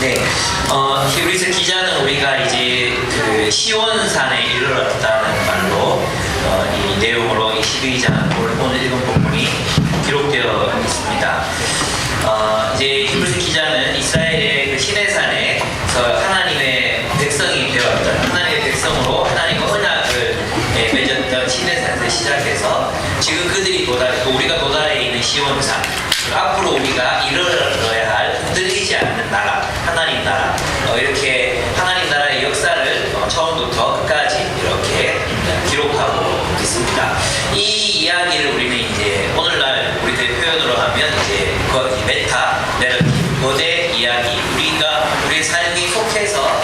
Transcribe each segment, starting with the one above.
네, 히브리서 기자는 우리가 이제 그 시온산에 이르렀다는 말로 이 내용으로 이 12장 오늘 읽은 본문이 기록되어 있습니다. 이제 히브리서 기자는 이스라엘의 그 시내산에서 하나님의 백성이 되었던 하나님의 백성으로 하나님과 언약을 맺었던 시내산에서 시작해서 지금 그들이 우리가 도달해 있는 시온산, 앞으로 우리가 이르러야 할 흔들리지 않는 나라, 하나님 나라, 이렇게 하나님 나라의 역사를 처음부터 끝까지 이렇게 기록하고 있습니다. 이 이야기를 우리는 이제 오늘날 우리들의 표현으로 하면 이제 메타 내러티브, 거대 이야기, 우리의 삶이 속해서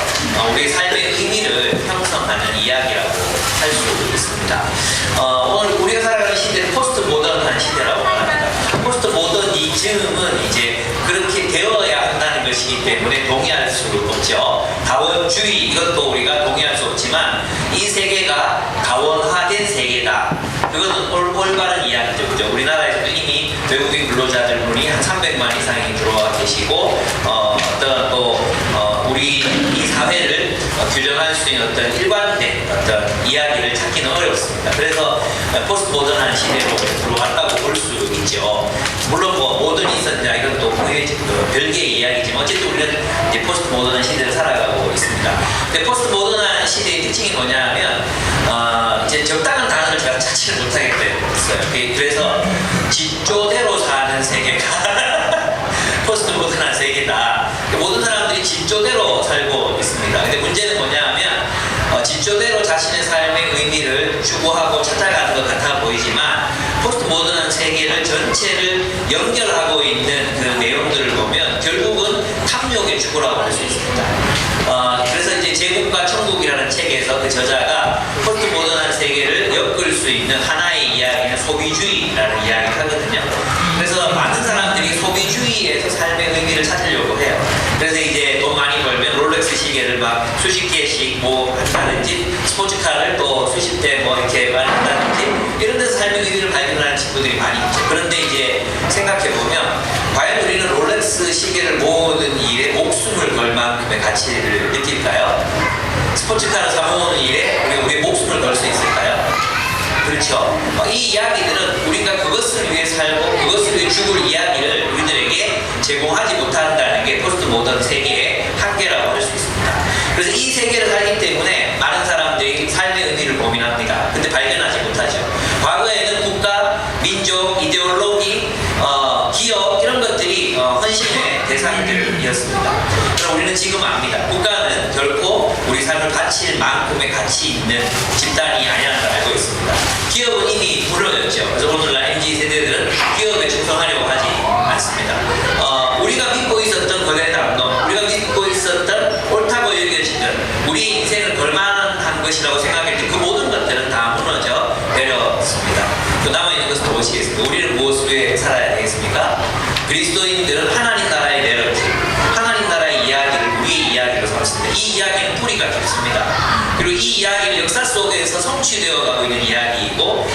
우리의 삶의 의미를 형성하는 이야기라고 할 수 있습니다. 오늘 우리가 살아가는 시대는 포스트 모던한 시대라고 합니다. 포스트 모더니즘은 이제 그렇게 되어야 한다는 것이기 때문에 동의할 수 없죠. 다원주의, 이것도 우리가 동의할 수 없지만 이 세계가 다원화된 세계다. 그것은 올바른 이야기죠. 그죠? 우리나라에서도 이미 외국인 근로자들 분이 한 300만 이상이 들어와 계시고 어떤 또 우리 이 사회를 규정할 수 있는 어떤 일관된 어떤 이야기를 찾기는 어렵습니다. 그래서 포스트 모던한 시대로 들어왔다고 볼 수 있죠. 물론 뭐 모던이 있었냐 이건 또 별개의 이야기지만 어쨌든 우리는 이제 포스트 모던한 시대를 살아가고 있습니다. 근데 포스트 모던한 시대의 특징이 뭐냐면 이제 적당한 단어를 제가 찾지를 못하게 됐어요. 그래서 지조대로 사는 세계가 포스트 모던한 세계다. 모든 사람들이 지조대로 살고 있습니다. 근데 문제는 뭐냐면 지조대로 자신의 삶의 의미를 추구하고 찾아가는 것 같아 보이지만 포스트 모던한 세계를 전체를 연결하고 있는 그 내용들을 보면 결국은 탐욕의 추구라고 할 수 있습니다. 그래서 이제 제국과 천국이라는 책에서 그 저자가 포스트 모던한 세계를 엮을 수 있는 하나의 이야기는 소비주의라는 이야기를 하거든요. 그래서 많은 사람들이 소비주의에서 삶의 의미를 찾으려고 해요. 그래서 이제 돈 많이 벌면 롤렉스 시계를 막 수십 개씩 뭐 한다든지 스포츠카를 또 수십 대 뭐 이렇게 많이 한다든지 이런 데서 삶의 의미를 발견하는 친구들이 많이 있죠. 그런데 이제 생각해보면 과연 우리는 롤렉스 시계를 모으는 일에 목숨을 걸 만큼의 가치를 느낄까요? 스포츠카를 사모으는 일에 우리의 목숨을 걸 수 있을까요? 그렇죠. 이 이야기들은 우리가 그것을 위해 살고 그것을 위해 죽을 이야기를 우리들에게 제공하지 못한다는 게 포스트 모던 세계의 한계라고 할 수 있습니다. 그래서 이 세계를 살기 때문에 많은 사람들이 삶의 의미를 고민합니다. 근데 발견하지 못하죠. 과거에는 국가, 민족, 이데올로기, 기업 이런 것들이 헌신의 대상들이었습니다. 그럼 우리는 지금 압니다. 국가는 결코 우리 삶을 바칠 만큼의 가치 있는 집단이 아니라는 걸 알고 있습니다. 기업은 이미 무너졌죠. 그래서 오늘날 MZ 세대들은 기업에 충성하려고 하지 않습니다. 우리가 믿고 있었던 거대 담론, 우리가 믿고 있었던 옳다고 여겨지던 우리 인생을 걸만한 것이라고 생각했던 그 모든 것들은 다 무너져 내렸습니다. 그 남아있는 것은 무엇이겠습니까? 우리는 무엇을 위해 살아야 되겠습니까? 그리스도인들은 하나님 나라의 내러티브, 하나님 나라의 이야기를 우리의 이야기로 삼습니다. 이 이야기는 뿌리가 깊습니다. 그리고 이 이야기는 역사 속에서 성취되어 가고 있는 이야기이고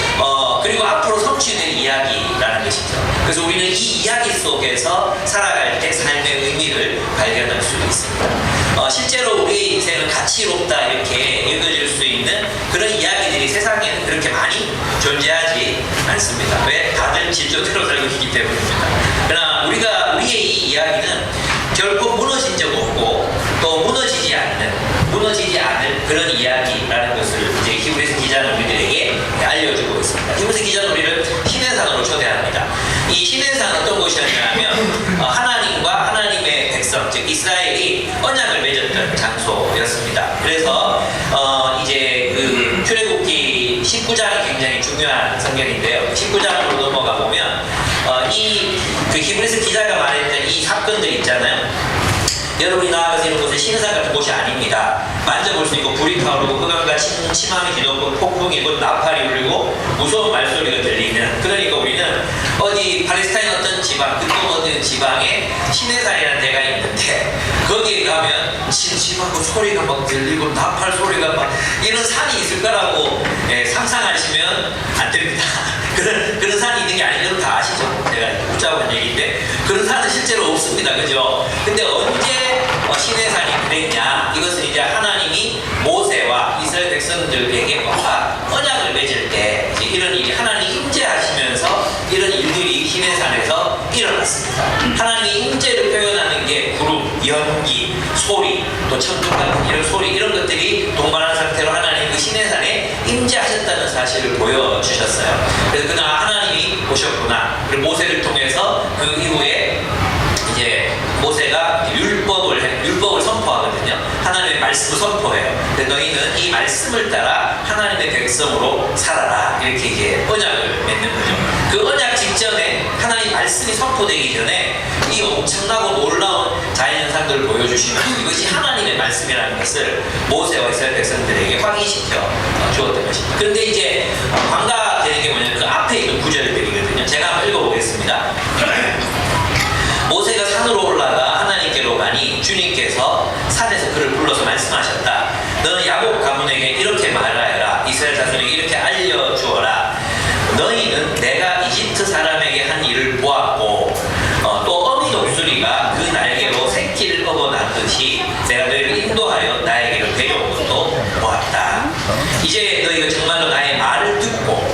그리고 앞으로 성취될 이야기라는 것이죠. 그래서 우리는 이 이야기 속에서 살아갈 때 삶의 의미를 발견할 수 있습니다. 실제로 우리의 인생은 가치롭다 이렇게 여겨질 수 있는 그런 이야기들이 세상에는 그렇게 많이 존재하지 않습니다. 왜? 다들 질조대로 살고 있기 때문입니다. 그러나 우리의 이 이야기는 결코 무너진 적 없고 또 무너지지 않을 그런 이야기라는 것을 이제 히브리서 기자는 우리들에게 알려주고 있습니다. 히브리서 기자는 우리를 시내산으로 초대합니다. 이 시내산은 어떤 곳이었냐면 하나님과 하나님의 백성, 즉 이스라엘이 언약을 맺었던 장소였습니다. 그래서 이제 그 출애굽기 19장이 굉장히 중요한 성경인데요. 19장으로 넘어가 보면 그 히브리서 기자가 말했던 이 사건들 있잖아요. 여러분이 나아가서 이런 곳은 신산 같은 곳이 아닙니다. 만져볼 수 있고 불이 타오르고 흑암과 침함이 뒤덮고 폭풍이 곧 나팔이 울리고 무서운 말소리가 들리는, 그러니까 우리는 어디 팔레스타인 어떤 지방, 그쪽 어떤 지방에 시내산이라는 데가 있는데 거기에 가면 침침하고 소리가 막 들리고 나팔 소리가 막 이런 산이 있을 거라고 상상하시면 안 됩니다. 그런 산이 있는 게 아니면 다 아시죠? 제가 웃자고 한 얘기인데 그런 산은 실제로 없습니다. 그죠? 근데 언제 관계와 언약을 맺을 때 이제 이런 일이 하나님 임재하시면서 이런 일들이 시내산에서 일어났습니다. 하나님의 임재를 표현하는 게 구름, 연기, 소리, 또 천둥 같은 이런 소리 이런 것들이 동반한 상태로 하나님 그 시내산에 임재하셨다는 사실을 보여주셨어요. 그래서 그날 하나님이 오셨구나. 그리고 모세를 통해서 그 이후에 이제 모세가 율법을 선포하거든요. 하나님의 말씀을 선포해요. 근데 너희는 이 말씀을 따라 하나님의 백성으로 살아라. 이렇게 이제 언약을 맺는 거죠. 그 언약 직전에 하나님 말씀이 선포되기 전에 이 엄청나고 놀라운 자연현상들을 보여주시면서 이것이 하나님의 말씀이라는 것을 모세와 이스라엘 백성들에게 확인시켜 주었던 것입니다. 그런데 이제 관가되는 게 뭐냐면 그 앞에 있는 구절들이거든요. 제가 한번 읽어보겠습니다. 모세가 산으로 올라가 하나님께로 가니 주님께서 산에서 그를 불러서 말씀하셨다. 너는 야곱 가문에게 이렇게 말하여라. 이스라엘 자손에게 이렇게 알려주어라. 너희는 내가 이집트 사람에게 한 일을 보았고 또 어미 독수리가 그 날개로 새끼를 업어놨듯이 내가 너희를 인도하여 나에게로 데려온 것도 보았다. 이제 너희가 정말로 나의 말을 듣고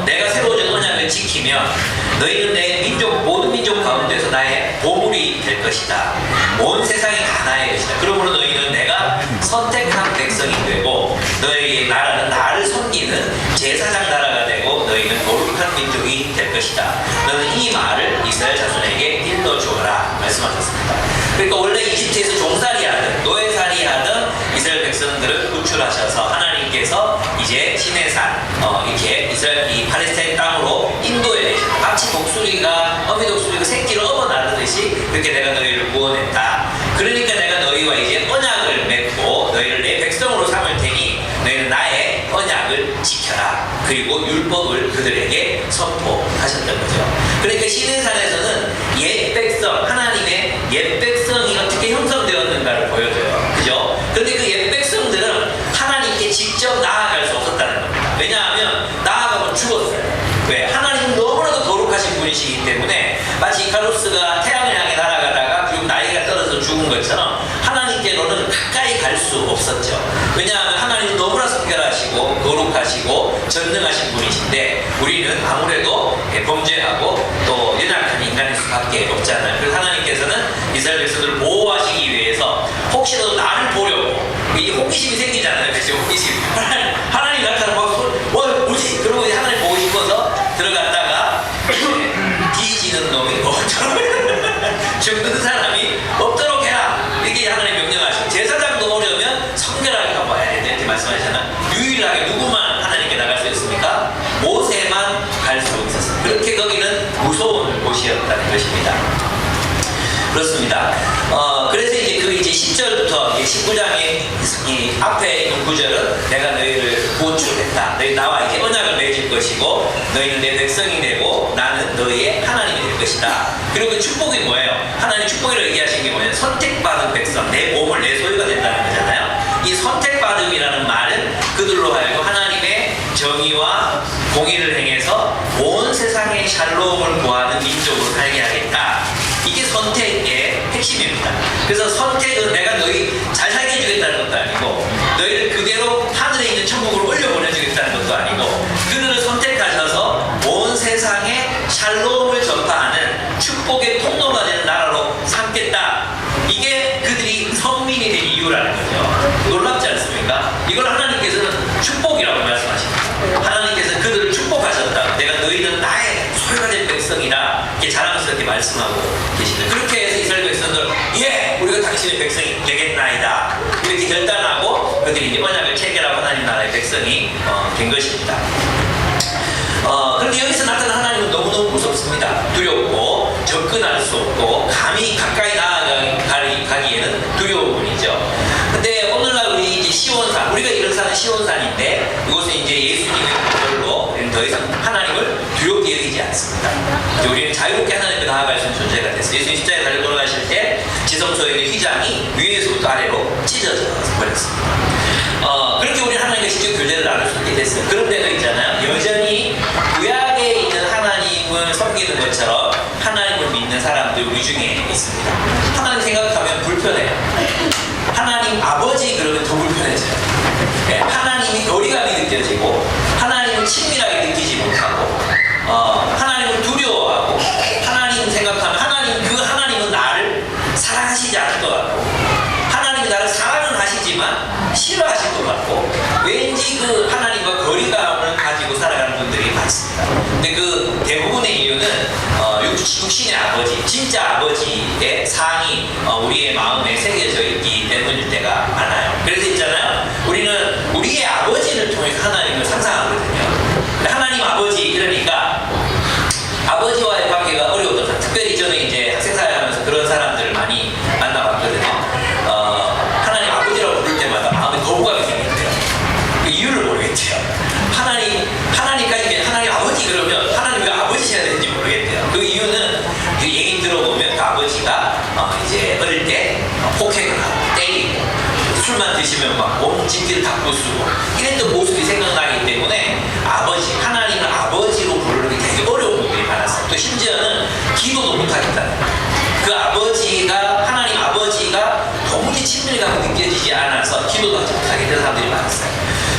내가 세워준 언약을 지키면 너희는 내 민족 모든 민족 가운데서 나의 보물이 될 것이다. 온 세상이 다 나의 것이다. 그러므로 너희는 내가 선택한 백성이 되고 너희의 나라는 나를 섬기는 제사장 나라가 되고 너희는 거룩한 민족이 될 것이다. 너는 이 말을 이스라엘 자손에게 일러주어라 말씀하셨습니다. 그러니까 원래 이집트에서 종살이하던 노예살이하던 이스라엘 백성들을 구출하셔서 하나님께서 이제 시내산 이렇게 이스라엘 이 팔레스타인 땅으로 인도해 내셨다. 마치 독수리가 어미 독수리가 새끼를 업어나르듯이 그렇게 내가 너희를 구원했다. 그러니까 내가 너희와 이제 언약을 맺고 너희를 내 백성으로 삼을 테니 너희는 나의 언약을 지켜라. 그리고 율법을 그들에게 선포하셨던 거죠. 그러니까 시내산에서는 옛 백성 하나님의 옛 백성이 어떻게 형성되었는가를 보여줘요. 그죠? 그런데 그 옛 백성들은 하나님께 직접 나아갈 수 없었다는 겁니다. 왜냐하면 나아가면 죽었어요. 왜? 하나님은 너무나도 거룩하신 분이시기 때문에 마치 이카루스가 태양을 향해 날아가다가 결국 나이가 떨어져 죽은 것처럼 하나님께로는 가까이 갈 수 없었죠. 왜냐하면 하나님은 너무나 성결하시고 거룩하시고 전능하신 분이신데 우리는 아무래도 범죄하고 또 연약한 인간일 수밖에 없잖아요. 그래서 하나님께서는 이스라엘 백성들을 보호하시기 위해서 혹시라도 나를 보려고 이 호기심이 생기잖아요. 그렇죠? 호기심. 하나님 나타나고 뭐지? 그러고 하나님 보고 싶어서 들어갔다가 뒤지는 놈이 죽는 사람이 없도록 해라. 이렇게 하나님 명령하시고 제사장도 오려면 성결하게 가봐야 된다. 이렇게 말씀하시잖아요. 유일하게 누구만 하나님께 나갈 수 있습니까? 모세만 갈 수 있었어요. 그렇게 거기는 무서운 곳이었다는 것입니다. 그렇습니다. 그래서 이제 그 이제 10절부터 19장의 이 앞에 있는 구절은 내가 너희를 구출했다. 너희 나와 이제 언약을 맺을 것이고 너희는 내 백성이 되고 나는 너희의 하나님이 될 것이다. 그리고 그 축복이 뭐예요? 하나님 축복이라고 얘기하신 게 뭐예요? 선택받은 백성, 내 몸을 내 소유가 된다는 거잖아요. 이 선택받음이라는 말은 그들로 하여금 하나님의 정의와 공의를 행해서 온 세상의 샬롬을 구하는 민족으로 살게 하겠다. 이게 선택의 핵심입니다. 그래서 선택은 내가 너희 잘 살게 해주겠다는 것도 아니고 너희를 그대로 하늘에 있는 천국으로 올려보내주겠다는 것도 아니고 그들을 선택하셔서 온 세상에 샬롬을 전파하는 축복의 통로가 되는 나라로 삼겠다. 이게 그들이 선민이 된 이유라는 거죠. 놀랍지 않습니까? 이걸 하나님께서는 축복이라고 말씀하십니다. 하나님께서 그들을 축복하셨다. 내가 너희는 나의 소유가 된 백성이라 이렇게 자랑스럽게 말씀하고 계시다. 그렇게 해서 이스라엘 백성들 우리가 당신의 백성이 되겠나이다. 이렇게 결단하고 그들이 이제 언약을 체결하고 하나님 나라의 백성이 된 것입니다. 그런데 여기서 나타난 하나님은 너무너무 무섭습니다. 두렵고 접근할 수 없고 감히 가까이 나아가기에는 두려운 분이죠. 근데 오늘날 우리 이제 시온산, 우리가 이런 산은 시온산인데 이곳은 이제 예수님의 보혈로 더 이상 하나님을 두렵게 여기지 않습니다. 우리는 자유롭게 하나님께 나아갈 수 있는 존재가 됐어요. 예수님 십자가에 달려 돌아가실 때 지성소에 있는 휘장이 위에서부터 아래로 찢어져 버렸습니다. 그렇게 우리 하나님과 직접 교제를 나눌 수 있게 됐어요. 그런 데가 있잖아요. 여전히 구약에 있는 하나님을 섬기는 것처럼 하나님을 믿는 사람들 우리 중에 있습니다. 하나님 생각하면 불편 불편해요. 하나님 아버지 그러면 더 불편해져요. 예, 하나님이 거리감이 느껴지고 하나님을 친밀하게 느끼지 못하고 하나님을 두려워하고 하나님 생각하면 하나님은 나를 사랑하시지 않을 것 같고 하나님이 나를 사랑은 하시지만 싫어하실 것 같고 왠지 그 하나님과 거리감을 가지고 살아가는 분들이 많습니다. 근데 그 대부분의 이유는 육신의 아버지, 진짜 아버지의 상이 우리의 마음에 새겨져 있기 때문일 때가 많아요. 그래서 있잖아요. 우리는 우리의 아버지를 통해서 하나님을 상상하거든요. 하나님 아버지 이러니까 아버지와의 관계가 어려웠던, 특별히 저는 이제 학생사회 하면서 그런 사람들을 많이 만나봤거든요. 하나님 아버지라고 부를 때마다 마음에 거부감이 생긴대요. 그 이유를 모르겠대요. 하나님까지 하나님 아버지 그러면 하나님 왜 아버지셔야 되는지 모르겠대요. 그 이유는 그 얘기 들어보면 그 아버지가 이제 어릴 때 폭행을 하고 때리고 술만 드시면 막 온 집기를 다 부수고 이랬던 모습이 생각나기 때문에 하나님을 아버지로 부르는 게 되게 어려운 분들이 많았어요. 또 심지어는 기도도 못하겠다는 거예요. 그 하나님 아버지가 도무지 친밀감이 느껴지지 않아서 기도도 하지 못하게 되는 사람들이 많았어요.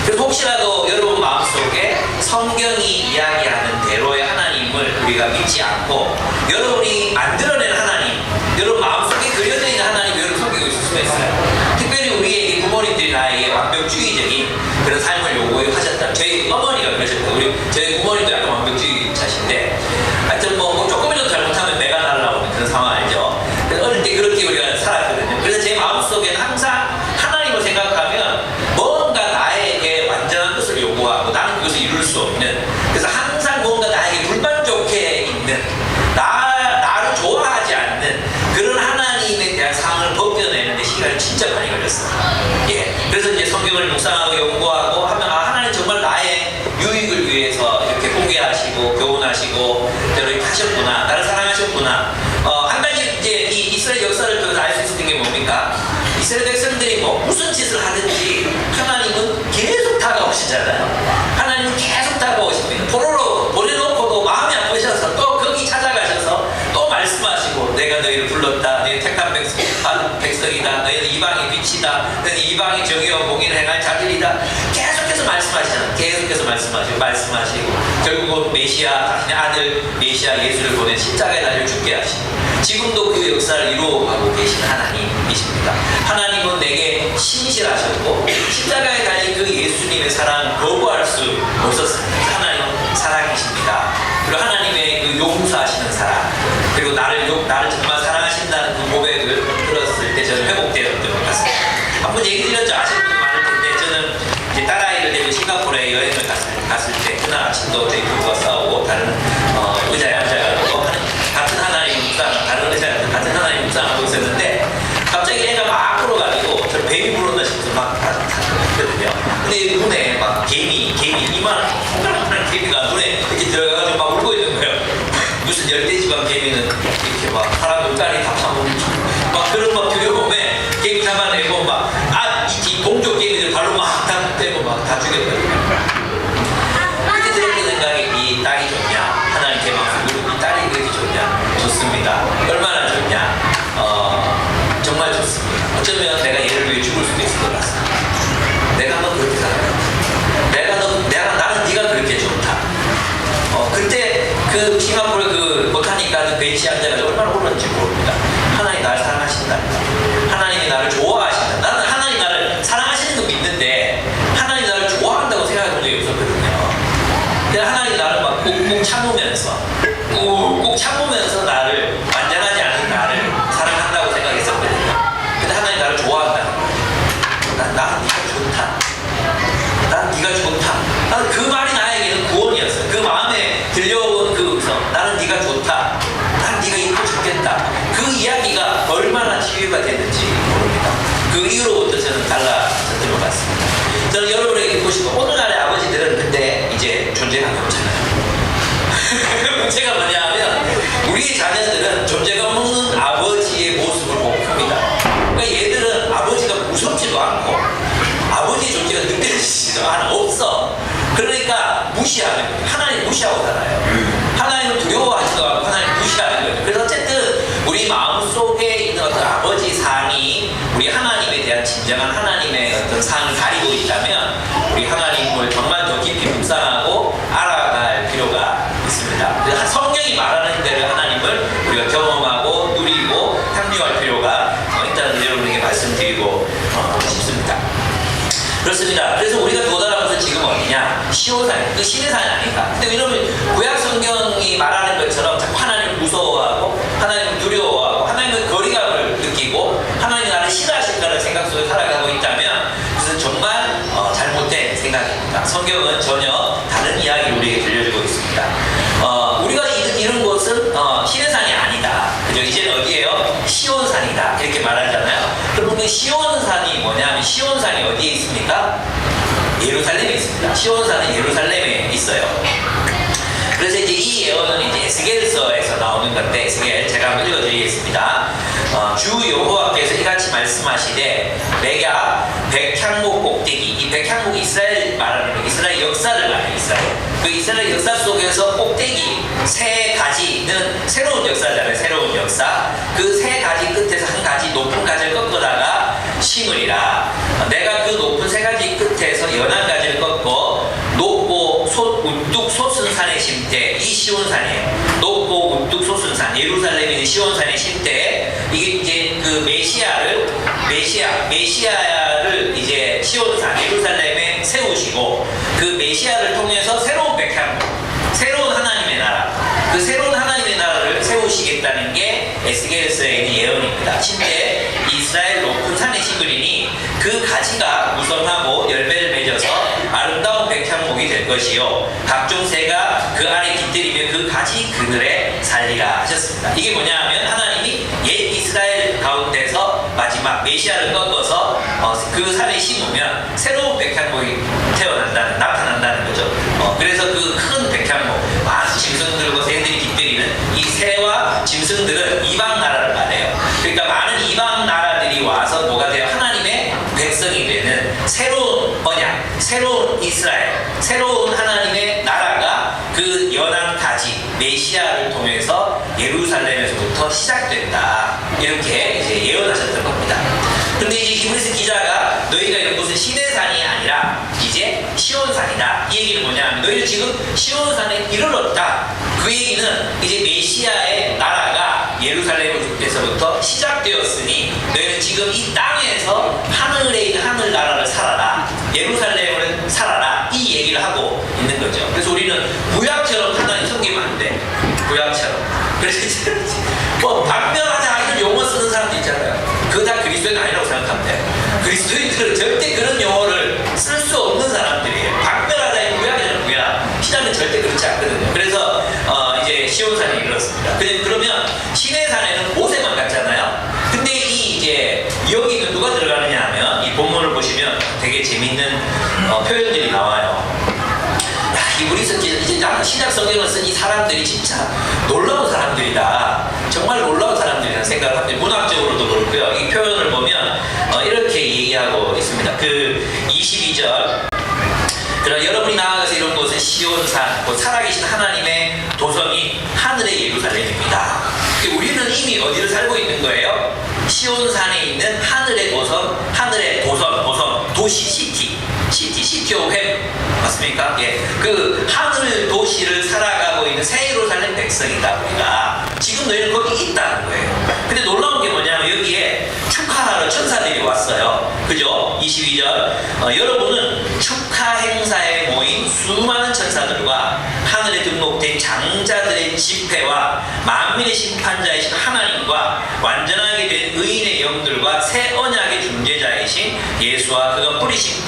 그래서 혹시라도 여러분 마음속에 성경이 이야기하는 대로의 하나님을 우리가 믿지 않고 여러분이 만들어낸 하나님, 여러분 마음속에 그려져 있는 하나님을 여러분 속이고 있을 수가 있어요. 특별히 우리에게 부모님들이 나에게 완벽주의적인 그런 삶을 요구하셨다. 저희 어머니가 그러셨고 저희 부모님도 약간 완벽주의자신데 하여튼 뭐 조금이라도 잘못하면 내가 날라오는 그런 상황 알죠? 어릴 때 그렇게 우리가 살았거든요. 그래서 제 마음속에는 항상 하나님을 생각하면 뭔가 나에게 완전한 것을 요구하고 나는 그것을 이룰 수 없는, 그래서 항상 뭔가 나에게 불만족해 있는 나를 좋아하지 않는 그런 하나님에 대한 상황을 벗겨내는데 시간이 진짜 많이 걸렸어요. 예. 그래서 이제 성경을 묵상하고 연구하고 하면 하나님 정말 나의 유익을 위해서 이렇게 공개하시고 교훈하시고 이렇게 하셨구나, 나를 사랑하셨구나. 한 가지 이제 이 이스라엘 역사를 통해서 알 수 있었던 게 뭡니까? 이스라엘 백성들이 뭐 무슨 짓을 하든지 하나님은 계속 다가오시잖아요. 하나님은 계속 다가오십니다. 포로로 보내놓고도 마음이 아프셔서 또 거기 찾아가셔서 또 말씀하시고 내가 너희를 불렀다. 너희 택한 백성이다. 너희는 이방의 빛이다. 너희는 이방의 정의와 공의를 행할 자들이다. 계속해서 말씀하시잖아요. 계속해서 말씀하시고 결국은 메시아, 자신의 아들 메시아 예수를 보낸 십자가에 달려 죽게 하시고 지금도 그 역사를 이루어가고 계신 하나님이십니다. 하나님은 내게 신실하셨고 십자가에 달린 그 예수님의 사랑을 거부할 수 없었습니다. 하나님은 사랑이십니다. 그리고 하나님의 그 용서하시는 사랑, 그리고 나를 정말 사랑하신다는 그 고백을 들었을 때 저는 회복되었던 것 같습니다. 한번 얘기 드렸죠. 아시는 분들 많을 텐데 저는 이제 딸아이를 데리고 싱가포르에 여행을 갔을 때 그날 아침도 저희 부부가 싸우고 다른 의자에 앉아가지고 같은 하나님 묵상, 다른 의자에 같은 하나님 묵상하고 있었는데 갑자기 애가 막 울어가지고 저 뱀이 물었나 싶어서 막 갔거든요. 근데 눈에 막 개미 이만한 손가락만한 개미가 눈에 이렇게 들어가가지고 막 울고 있는 거예요. 무슨 열대지방 개미는 이렇게 막 사람 눈깔이 다 파먹는 막 그런 막 두려움에 개미 잡아내고 막 이 동족 개미들 발로 막 다 떼고 막 다 죽였거든요. 그때 들었던 생각이 이 딸이 좋냐, 하나님 제 마음속으로 이 딸이 그렇게 좋냐, 좋습니다. 얼마나 좋냐, 정말 좋습니다. 어쩌면 내가 얘를 위해 죽을 수도 있을 것 같습니다. 내가 너 그렇게 살아요. 나는 네가 그렇게 좋다. 그때 그 싱가포르 그 보타니까 벤치에 앉아가지고 얼마나 울었는지 모릅니다. 하나님 나를 사랑하신다. 하나님이 나를 좋아하신다. 나는 하나님 나를 사랑하시는 거 믿는데 하나님 나를 좋아한다고 생각해 본 적이 없었거든요. 그냥 하나님 나를 막 꾹꾹 참으면서 나를 완전하지 않은 나를 사랑한다고 생각했었거든요. 근데 하나님 나를 좋아한다는 거예요. 나는 네가 좋다. 난 네가 좋다. 나는 그 말이 나에게는 구원이었어요. 그 마음에 들려온 그 음성, 나는 네가 좋다. 난 네가 이거 좋겠다. 그 이야기가 얼마나 치유가 됐는지 모릅니다. 그 이후로부터 저는 달라졌던 것 같습니다. 저는 여러분에게 듣고 싶고 오늘날의 아버지들은 근데 이제 존재감이 없잖아요. 문제가 뭐냐 하면 우리의 자녀들은 존재감 없는 아버지의 모습을 보고 큽니다. 그러니까 얘들은 아버지가 무섭지도 않고 아버지의 존재가 느껴지지도 않아. 없어. 그러니까 무시하는 거예요. 하나님 무시하고 살아요. 하나님을 두려워하지도 않고 하나님 무시하는 거예요. 그래서 어쨌든 우리 마음속에 있는 어떤 아버지 상이 성경이 말하는 대로 하나님을 우리가 경험하고 누리고 향유할 필요가 있다는 여러분에게 말씀드리고 싶습니다. 그렇습니다. 그래서 우리가 도달한 것은 지금 어디냐? 시온산, 그 신의 산이 아닌가? 근데 여러분 구약 성경이 말하는 것처럼 자꾸 하나님을 무서워하고 하나님을 두려워하고 하나님의 거리감을 느끼고 하나님 나를 싫어하실까라는 생각 속에 살아가고 있다면 그것은 정말 잘못된 생각입니다. 성경은 전혀 다른 이야기를 우리에게 들려주고 있습니다. 우리가 이런 곳은 신의 산이 아니다. 그죠? 이제 어디예요? 시온산이다. 이렇게 말하잖아요. 그러면 시온산이 뭐냐면 시온산이 어디에 있습니까? 예루살렘에 있습니다. 시온산은 예루살렘에 있어요. 그래서 이제 이 예언은 이제 에스겔서에서 나오는 건데 에스겔 제가 한번 읽어드리겠습니다. 주 여호와께서 이같이 말씀하시되 내가 백향목 꼭대기, 이 백향목이 이스라엘 말하는 이스라엘 역사를 말해요. 그 이스라엘 역사 속에서 꼭대기 세 가지는 새로운 역사잖아요. 새로운 역사. 그 세 가지 끝에서 한 가지 높은 가지를 꺾어다가 심으리라. 내가 그 높은 세 가지 끝에서 연한 가지를 꺾고 높고 우뚝 솟은 산에 심되, 이 시온산이에요. 높고 우뚝 솟은 산, 예루살렘에 있는 시온산에 심되, 이게 이제 그 메시아를 이제 시온산, 예루살렘에 세우시고 그 메시아를 통해서 새로운 백향목, 새로운 하나님의 나라, 그 새로운 하나님의 나라를 세우시겠다는 게 에스겔서에 있는 예언입니다. 심지어 이스라엘 높은 산에 심으리니 그 가지가 무성하고 열매를 맺어서 아름다운 백향목이 될 것이요 각종 새가 그 안에 깃들이며 그 가지 그늘에 살리라 하셨습니다. 이게 뭐냐 하면 하나님이 옛 이스라엘 가운데서 마지막 메시아를 꺾어서 그 산에 심으면 새로운 백향목이 나타난다는 거죠. 그래서 그 큰 백향목, 많은 짐승들과 새들이 깃들이는 이 새와 짐승들은 이방 나라를 말해요. 그러니까 많은 이방 나라들이 와서 뭐가 돼요? 하나님의 백성이 되는 새로운 언약, 새로운 이스라엘, 새로운 하나님의 나라가 그 연한 가지 메시아를 통해서 예루살렘에서부터 시작된다. 이렇게 이제 예언하셨던 겁니다. 근데 이제 히브리서 기자가 너희가 이런 곳은 신의 산이 아니라 이제 시온산이다. 이 얘기는 뭐냐면 너희는 지금 시온산에 이르렀다. 그 얘기는 이제 메시아의 나라가 예루살렘에서부터 시작되었으니 너희는 지금 이 땅에서 하늘에 있는 하늘 나라를 살아라. 예루살렘을 살아라. 이 얘기를 하고 있는 거죠. 그래서 우리는 구약처럼 하나님 섬기면 안 돼. 구약처럼. 그래서 이제 뭐 박멸하자 이런 용어 쓰는 사람도 있잖아요. 그거 다 그리스도인 아니라고 생각하면 돼. 그리스도인들은 절대 그런 용어를 쓸 수 없는 사람들이에요. 박멸하자 이 구약이잖아요. 구약. 신약은 절대 그렇지 않거든요. 그래서 이제 시온산이 이렇습니다. 그러면 신의 산에는 모세만 갔잖아요. 근데 이제 여기는 누가 들어가느냐 하면 이 본문을 보시면 되게 재밌는 표현들이 나와요. 히브리서 이제 나는 신약 성경을 쓴 이 사람들이 진짜 놀라운 사람들이다. 정말 놀라운 사람들이라는 생각을 합니다. 문학적으로도 그렇고요. 이 표현을 보면 이렇게 얘기하고 있습니다. 그 22절. 그러나 여러분이 나아가서 이런 곳은 시온산, 곧 살아계신 하나님의 도성이 하늘의 예루살렘입니다. 우리는 이미 어디를 살고 있는 거예요? 시온산에 있는 하늘의 도성, 도시, 시티 오브 헬 맞습니까? 예, 그 하늘 도시를 살아가고 있는 새 예루살렘 백성이다. 우리가 지금 너희는 거기 있다는 거예요. 근데 놀라운 게 뭐냐면 여기에 축하하러 천사들이 왔어요. 그죠? 22절. 여러분은 축하 행사에 모인 수많은 천사들과 하늘에 등록된 장자들의 집회와 만민의 심판자이신 하나님과 완전하게 된 의인의 영들과 새 언약의 중재자이신 예수와 그가 뿌리신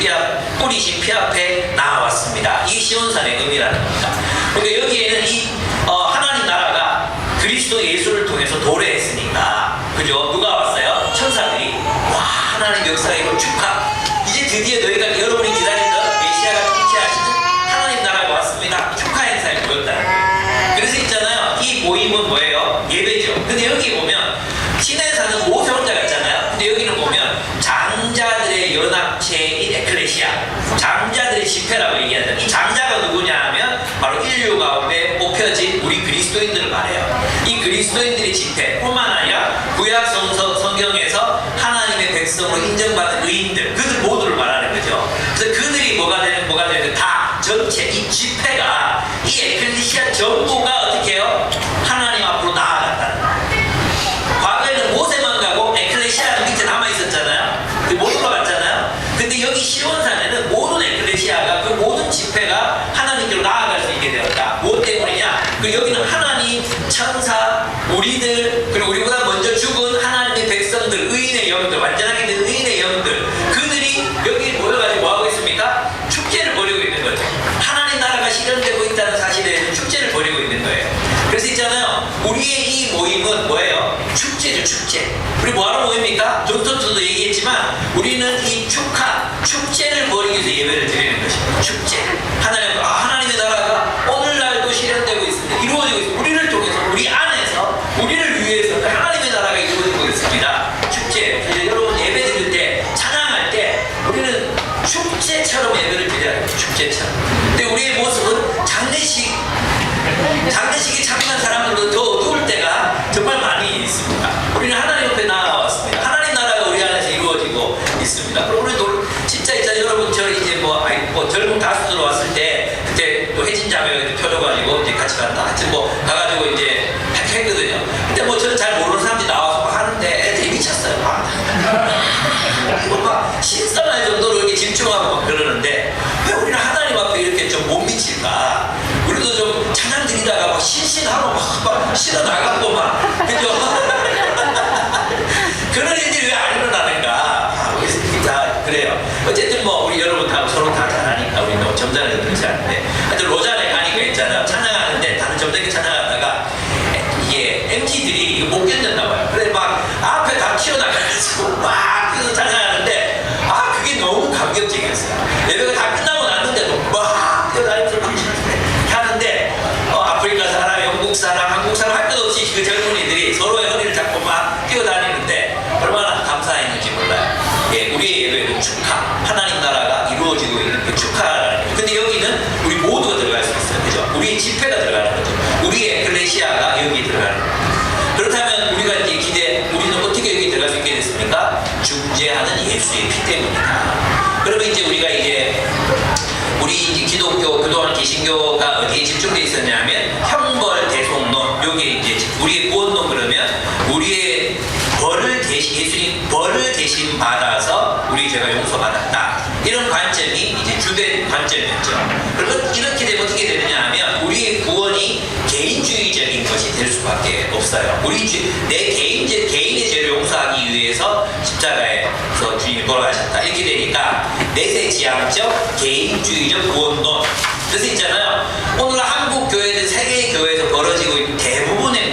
피 앞에 나왔습니다. 이게 시온산의 의미라는 겁니다. 그러니까 여기에는 이 하나님 나라가 그리스도 예수를 통해서 도래했으니까, 그죠? 누가 왔어요? 천사들이. 와, 하나님 역사에 이거 축하. 이제 드디어 너희가 여러분이 기다리던 메시아가 통치하시는 하나님 나라가 왔습니다. 축하 행사에 모였다는 거예요. 그래서 있잖아요. 이 모임은 뭐예요? 예배죠. 근데 여기 보면 신의 산은 모세 혼자 갔잖아요. 근데 여기는 보면 장자들의 연합체인 에클레시아, 장자들의 집회라고 얘기하는, 이 장자가 누구냐 하면 바로 인류 가운데 뽑혀진 우리 그리스도인들을 말해요. 이 그리스도인들의 집회뿐만 아니라 구약 성경에서 하나님의 백성으로 인정받은 의인들, 그들 모두를 말하는 거죠. 그래서 그들이 뭐가 되는 다 전체, 이 집회가, 이 에클레시아 전부가 어떻게 해요? 하나님 앞으로 나아간다는 거예요. 과거에는 모세만 가고 에클레시아는 밑에 남아있었잖아요. 못 올라갔잖아요. 근데 여기 시온산에는 모든 에클레시아가, 그 모든 집회가 하나님께로 나아갈 수 있게 되었다. 무엇 때문이냐? 그 여기는 하나님, 천사, 우리들, 그리고 우리보다 먼저 죽은 하나님의 백성들, 의인의 영들, 완전하게 된 의인의 영들, 그들이 여기 모여가지고 뭐하고 있습니까? 축제를 벌이고 있는 거죠. 하나님 나라가 실현되고 있다는 사실에 대해서 축제를 벌이고 있는 거예요. 그래서 있잖아요, 우리의 이 모임은 뭐예요? 축제죠, 축제. 우리 뭐하러 모입니까? 존슨도 얘기했지만 우리는 이 축제를 벌이기 위해서 예배를 드리는 것입니다. 축제. 하나님의 나라가 오늘날도 실현되고 있습니다. 이루어지고 있습니다. 우리를 통해서, 우리 안에서, 우리를 위해서 하나님의 나라가 이루어지고 있습니다. 축제. 그래서 여러분 예배 드릴 때, 찬양할 때 우리는 축제처럼 예배를 드려야 돼요. 축제처럼. 근데 우리의 모습은 장례식에 참여한 사람들도 더 어두울 때가 정말 많이 있습니다. 우리는 하나님 옆에 나아왔습니다. 하나님 나라가 우리 안에서 이루어지고 있습니다. 그럼 우리 진짜 있잖아요. 여러분, 저 이제 뭐 젊은 가수들 왔을 때, 그때 또 혜진 자매가 펴줘가지고 이제 같이 간다. 하여튼 뭐 가가지고 이제 했거든요. 근데 뭐 저는 잘 모르는 사람들이 나와서 막 하는데 애들이 미쳤어요. 막 신선할 정도로 이렇게 집중하고 막 그러는데, 왜 우리는 하나님 앞에 이렇게 좀 못 미칠까? 우리도 좀 찬양 드리다가 막 신신하고 막 신어 나가고 막, 그죠? 그런 일들이 왜 안 일어나는가? 다 그래요. 어쨌든 뭐 우리 여러분 다 서로 다 잘하니까 우리 너무 점잖아서 그렇지 않은데, 하여튼 로잔에 가니까 있잖아요. 찬양하는데 다들 점잖게 찬양하다가 이게 MT들이 이거 못 견뎠나 봐요. 그래 막 앞에 다 튀어나가지고 막 뛰어서 찬양하는데, 그게 너무 감격적이었어요. 예배가 다 끝나고 났는데도 막 뛰어다니면서 하는데, 아프리카 사람, 영국 사람, 한국 사람 할 것 없이 그 젊은이들이 서로의 허리를 잡고 막 뛰어다니는데 얼마나 감사했는지 몰라요. 예, 우리의 예배는 축하, 하나님 나라가 이루어지고 있는 그 축하라는 거죠. 근데 여기는 우리 모두가 들어갈 수 있어요. 그죠? 우리의 집회가 들어가는 거죠. 우리의 에클레시아가 여기 들어가는 거죠. 그렇다면 우리가 이제 우리는 어떻게 여기 들어갈 수 있게 됐습니까? 중재하는 예수의 피 때문이다. 그러면 이제 우리가 우리 이제 기독교, 그동안 개신교가 어디에 집중되어 있었냐면 형벌 대속론, 여기 이제 우리의 구원론. 그러면 우리의 예수님 벌을 대신 받아서 우리 죄가 용서받았다, 이런 관점이 이제 주된 관점이었죠. 그러면 이렇게 되면 어떻게 되느냐 하면 우리의 구원이 개인주의적인 것이 될 수밖에 없어요. 내 개인의 죄를 용서하기 위해서 십자가에서 주님이 돌아가셨다, 이렇게 되니까 내세지향적 개인주의적 구원론. 그래서 있잖아요, 오늘 한국 교회들, 세계 교회에서 벌어지고 있는 대부분의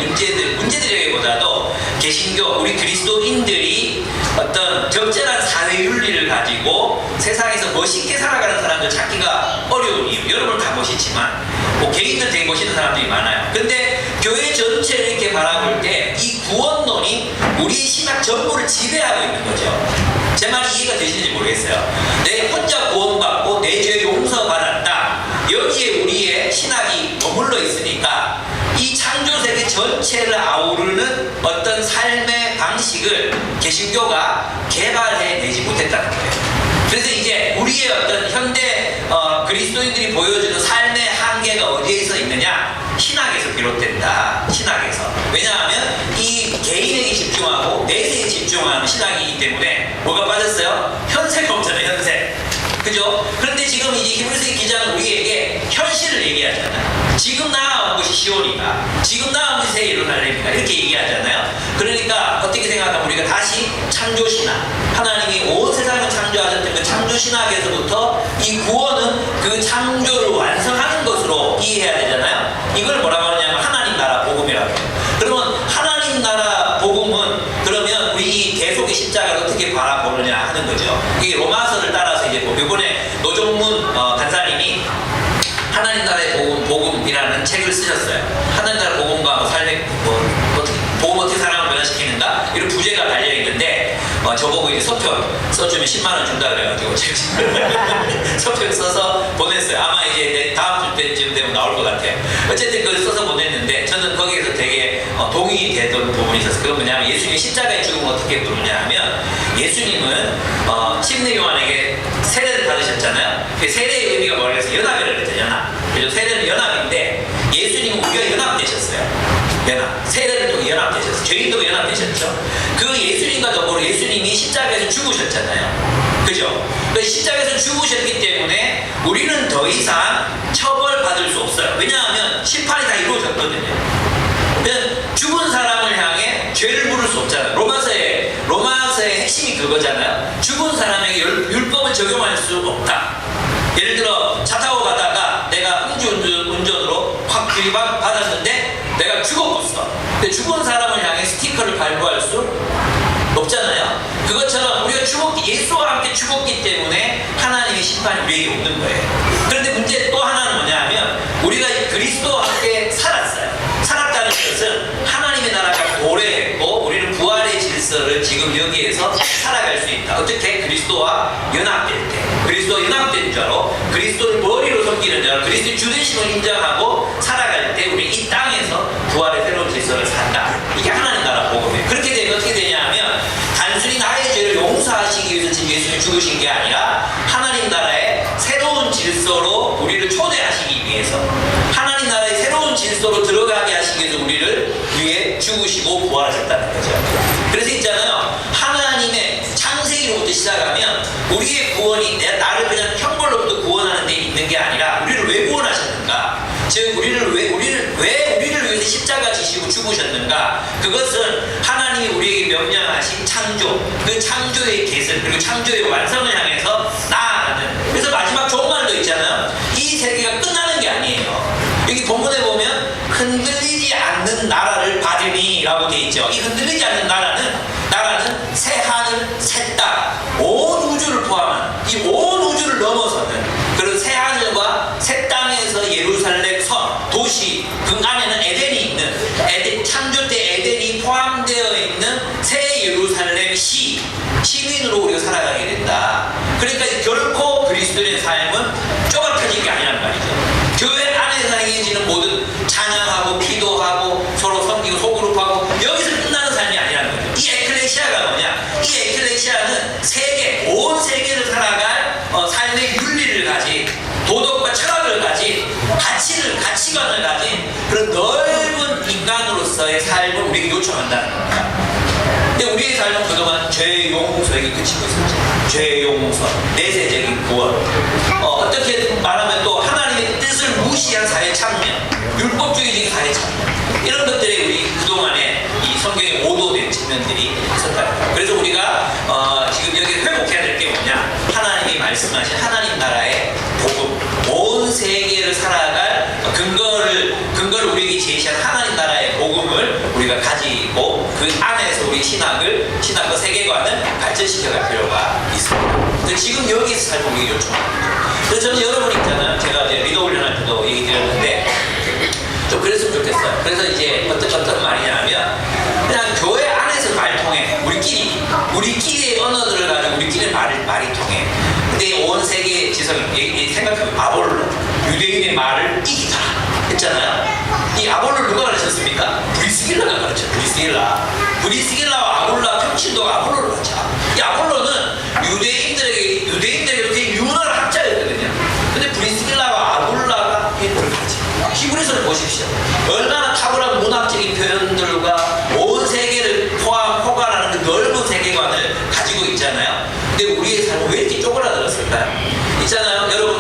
문제들에게보다도 개신교, 우리 그리스도인들이 어떤 적절한 사회 윤리를 가지고 세상에서 멋있게 살아가는 사람들 찾기가 어려운 이유, 여러분 다 멋있지만 뭐 개인들 되게 멋있는 사람들이 많아요. 근데 교회 전체를 이렇게 바라볼 때 이 구원론이 우리 신학 전부를 지배하고 있는 거죠. 제 말이 이해가 되시는지 모르겠어요. 내 혼자 구원받고 내 죄 용서받았다, 여기에 우리의 신학이 머물러 있으니까 이 창조세계 전체를 아우르는 어떤 삶의 방식을 개신교가 개발해내지 못했다는 거예요. 그래서 이제 우리의 어떤 현대 그리스도인들이 보여주는 삶의 한계가 어디에서 있느냐? 신학에서 비롯된다. 신학에서. 왜냐하면 이 개인에게 집중하고 내세에 집중하는 신학이기 때문에 뭐가 빠졌어요? 현세가 없잖아요. 현세. 그죠? 그런데 지금 이제 히브리서 기자는 우리에게 현실을 얘기하잖아요. 지금 나아온 것이 시온이다, 지금 나아온 것이 새 예루살렘이다, 이렇게 얘기하잖아요. 그러니까 어떻게 생각하면 우리가 다시 창조신학, 하나님이 온 세상을 창조하셨던 그 창조신학에서부터 이 구원은 그 창조를 완성하는 것으로 이해해야 되잖아요. 이걸 뭐라고 하냐면 하나님 나라 복음이라고 해요. 그러면 하나님 나라 복음은 그러면 우리 이 대속의 십자가를 어떻게 바라보느냐 하는 거죠. 이게 로마서를 따라서 이제 이번에 노정문 간사님이 하나님 나라의 복음이라는 책을 쓰셨어요. 하나님 나라 복음과 삶의 복음 어떻게 사람을 변화시키는가, 이런 부제가 달려 있는데 저보고 이제 서평 써주면 10만 원 준다 그래가지고 제가 서평 써서 보냈어요. 아마 이제 다음 주 때쯤 되면 나올 것 같아요. 어쨌든 그걸 써서 보냈는데 저는 거기에서 되게 동의되던 부분이 있었어요. 그건 뭐냐면 예수님이 십자가에 죽음을 어떻게 부르냐 하면, 예수님은 침례 요한에게 세례를 받으셨잖아요. 그 세례의 의미가 뭐라 해서 연합이라고 그랬죠. 연합. 그래서 세례는 연합인데 예수님은 우리가 연합되셨어요. 연합. 세례를 통해 연합되셨어요. 죄인도 연합되셨죠. 그 예수님과 더불어 예수님이 십자가에서 죽으셨잖아요. 그죠? 그 십자가에서 죽으셨기 때문에 우리는 더 이상 처벌받을 수 없어요. 왜냐하면 심판이 다 이루어졌거든요. 죽은 사람을 향해 죄를 물을 수 없잖아요. 로마서의 핵심이 그거잖아요. 죽은 사람에게 율법을 적용할 수 없다. 예를 들어 차 타고 가다가 내가 음주운전으로 확 들이받았는데 내가 죽었어. 근데 죽은 사람을 향해 스티커를 발부할 수 없잖아요. 그것처럼 우리가 예수와 함께 죽었기 때문에 하나님의 심판이 우리에게 없는 거예요. 그런데 문제 또 하나는 뭐냐면 우리가 그리스도와 함께 살았어요. 살았다는 것은 하나님의 나라가 도래했고 우리는 부활의 질서를 지금 여기에서 살아갈 수 있다. 어떻게? 그리스도와 연합될 때. 그리스도와 연합된 자로 그리스도를 머리로 섬기는 자로 그리스도의 주되심을 인정하고 살아갈 때 우리 이 땅에서 부활의 새로운 질서를 산다. 이게 하나님 나라 복음이에요. 그렇게 되면 어떻게 되냐면 단순히 나의 죄를 용서하시기 위해서 지금 예수님이 죽으신 게 아니라 하나님 나라의 새로운 질서로 우리를 초대하시기 위해서 하나님 나라의 새로운 질서로 들어가게 하시기 위해서 우리를 위해 죽으시고 부활하셨다는 거죠. 그래서 있잖아요. 하나님의 창세기로부터 시작하면 우리의 구원이 나를 그냥 형벌로부터 구원하는 데 있는 게 아니라 우리를 왜 구원하셨는가? 즉 우리를 왜 우리를 위해서 십자가 지시고 죽으셨는가? 그것은 하나님이 우리에게 명령하신 창조, 그 창조의 계승 그리고 창조의 완성을 향해서 나아가는. 그래서 마지막 좋은 말도 있잖아요. 이 세계가 끝나는 게 아니에요. 여기 본문에 보면 흔들리지 않는 나라를 받으니 라고 되어 있죠. 이 흔들리지 않는 나라는 새 하늘 새 땅, 온 우주를 포함한 이 온 우주를 넘어서는 그런 새 하늘과 새 땅에서 예루살렘 성 도시 그 안에는 에덴이 있는 창조 때 에덴이 포함되어 있는 새 예루살렘 시민으로 우리가 살아가게 된다. 그러니까 결코 그리스도인의 삶은 쪼가펴진 게 아니란 말이죠. 교회 안에서 행해지는 모든 찬양하고 기도하고 서로 섬기고 소그룹하고 여기서 끝나는 삶이 아니라는 거죠. 이 에클레시아가 뭐냐? 이 에클레시아는 온 세계를 살아갈 삶의 윤리를 가진 도덕과 철학을 가진 가치관을 가진 그런 넓은 인간으로서의 삶을 우리에게 요청한다는 겁니다. 근데 우리의 삶은 그동안 죄 용서에게 그치고 있었죠. 죄 용서, 내세적인 구원. 어떻게 말하면 또 하나님의 뜻을 무시한 사회 참여, 율법주의적인 사회 참여. 이런 것들이 우리 그동안에 이 성경에 오도된 측면들이 있었다는 거예요. 그래서 우리가 지금 여기 회복해야 될 게 뭐냐? 하나님이 말씀하신 하나님 나라의 복음, 온 세계를 살아갈 근거를 우리에게 제시한 하나님 나라의 복음을 우리가 가지고 그 안에서 우리 신학과 세계관을 발전시켜갈 필요가 있습니다. 근데 지금 여기서 살고 우리에게 요청합니다. 그래서 저는 여러분 있잖아요. 제가 이제 리더 훈련할 때도 얘기 드렸는데 좀 그랬으면 좋겠어요. 그래서 이제 어떤 말이냐면 그냥 교회 안에서 말통해. 우리끼리의 언어들을 가지고 우리끼리 말이 통해. 근데 온 세계의 지성이 생각해보면 아볼로 유대인의 말을 이기더라 했잖아요. 이 아볼로를 누가 가르쳤습니까? 브리스길라가 가르쳤죠. 브리스길라와 아볼로와 평신도가 아볼로를 가르쳐. 이 아볼로는 유대인들에게도 되게 유능한 학자였거든요. 근데 브리스길라와 아볼로가 얘들을 가르쳐. 히브리서를 보십시오. 얼마나 탁월한 문학적인 표현들과 온 세계를 포괄하는 그 넓은 세계관을 가지고 있잖아요. 근데 우리의 삶은 왜 이렇게 쪼그라들었을까요? 있잖아요. 여러분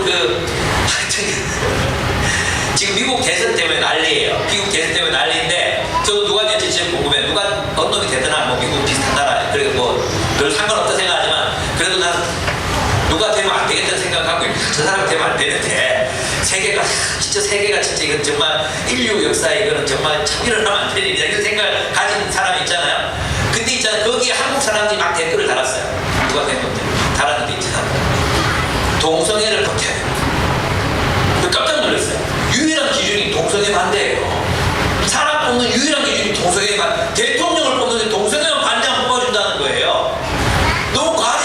지금 미국 대선 때문에 난리예요. 미국 대선 때문에 난리인데 저도 누가 될지 지금 궁금해. 어떤 놈이 되더나 뭐 미국 비슷한 나라 그리고 뭐 별 상관없다 생각하지만 그래도 난 누가 되면 안 되겠다는 생각하고 저 사람 되면 안 되는데 세계가 진짜 이건 정말 인류 역사에 이거는 정말 참 일어나면 안 되는 일이야 이런 생각을 가진 사람이 있잖아요. 근데 있잖아요. 거기에 한국 사람들이 막 댓글을 달았어요. 누가 되면 달았는데 있잖아요. 동성애를 버텨요. 깜짝 놀랐어요. 유일한 기준이 동성애 반대예요. 사람 뽑는 유일한 기준이 동성애 반대. 대통령을 뽑는데 동성애만 반대하면 뽑아준다는 거예요. 너무 과대.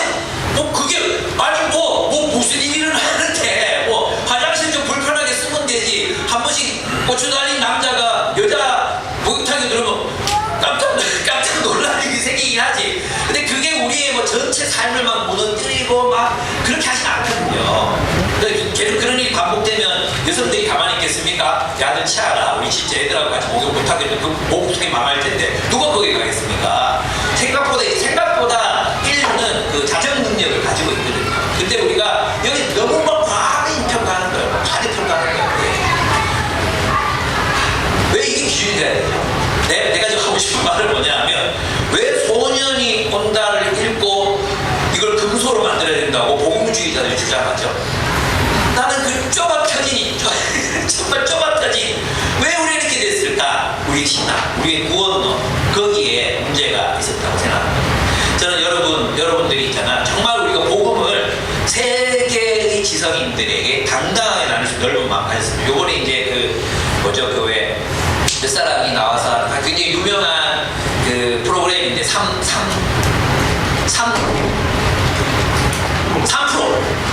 그게 아니 무슨 일을 하는데 화장실 좀 불편하게 쓰면 되지. 한 번씩 고추 달린 남자가 여자 목욕탕에 들어오면 깜짝 놀라는 게 생기긴 하지. 근데 그게 우리 우리의 뭐 전체 삶을 막 무너뜨리고 막 그렇게 하진 않거든요. 계속 그런 일이 반복되면 여성들이 가만히 있겠습니까? 야들 치아라. 우리 진짜 애들하고 같이 목욕 못하겠네. 그 목욕탕이 망할 텐데 누가 거기 가겠습니까? 생각보다 인류는 그 자정 능력을 가지고 있거든요. 근데 우리가 여기 너무 막 과하게 평가하는 거예요. 과대 평가하는 거예요. 왜 이게 기준이 돼야 되죠? 내가 지금 하고 싶은 말은 뭐냐면 왜 소년이 온다를 읽고 이걸 금소로 만들어야 된다고 복음주의자들이 주장하죠. 나는 그 좁아펴진 정말 좁아펴진 왜 우리 이렇게 됐을까? 우리의 신앙, 우리의 구원론 거기에 문제가 있었다고 생각합니다. 저는 여러분들이 있잖아. 정말 우리가 복음을 세계의 지성인들에게 당당하게 나눌 수 넓은 마음 가졌습니다. 요번에 이제 그 왜 몇 사람이 나와서 굉장히 유명한 그 프로그램인데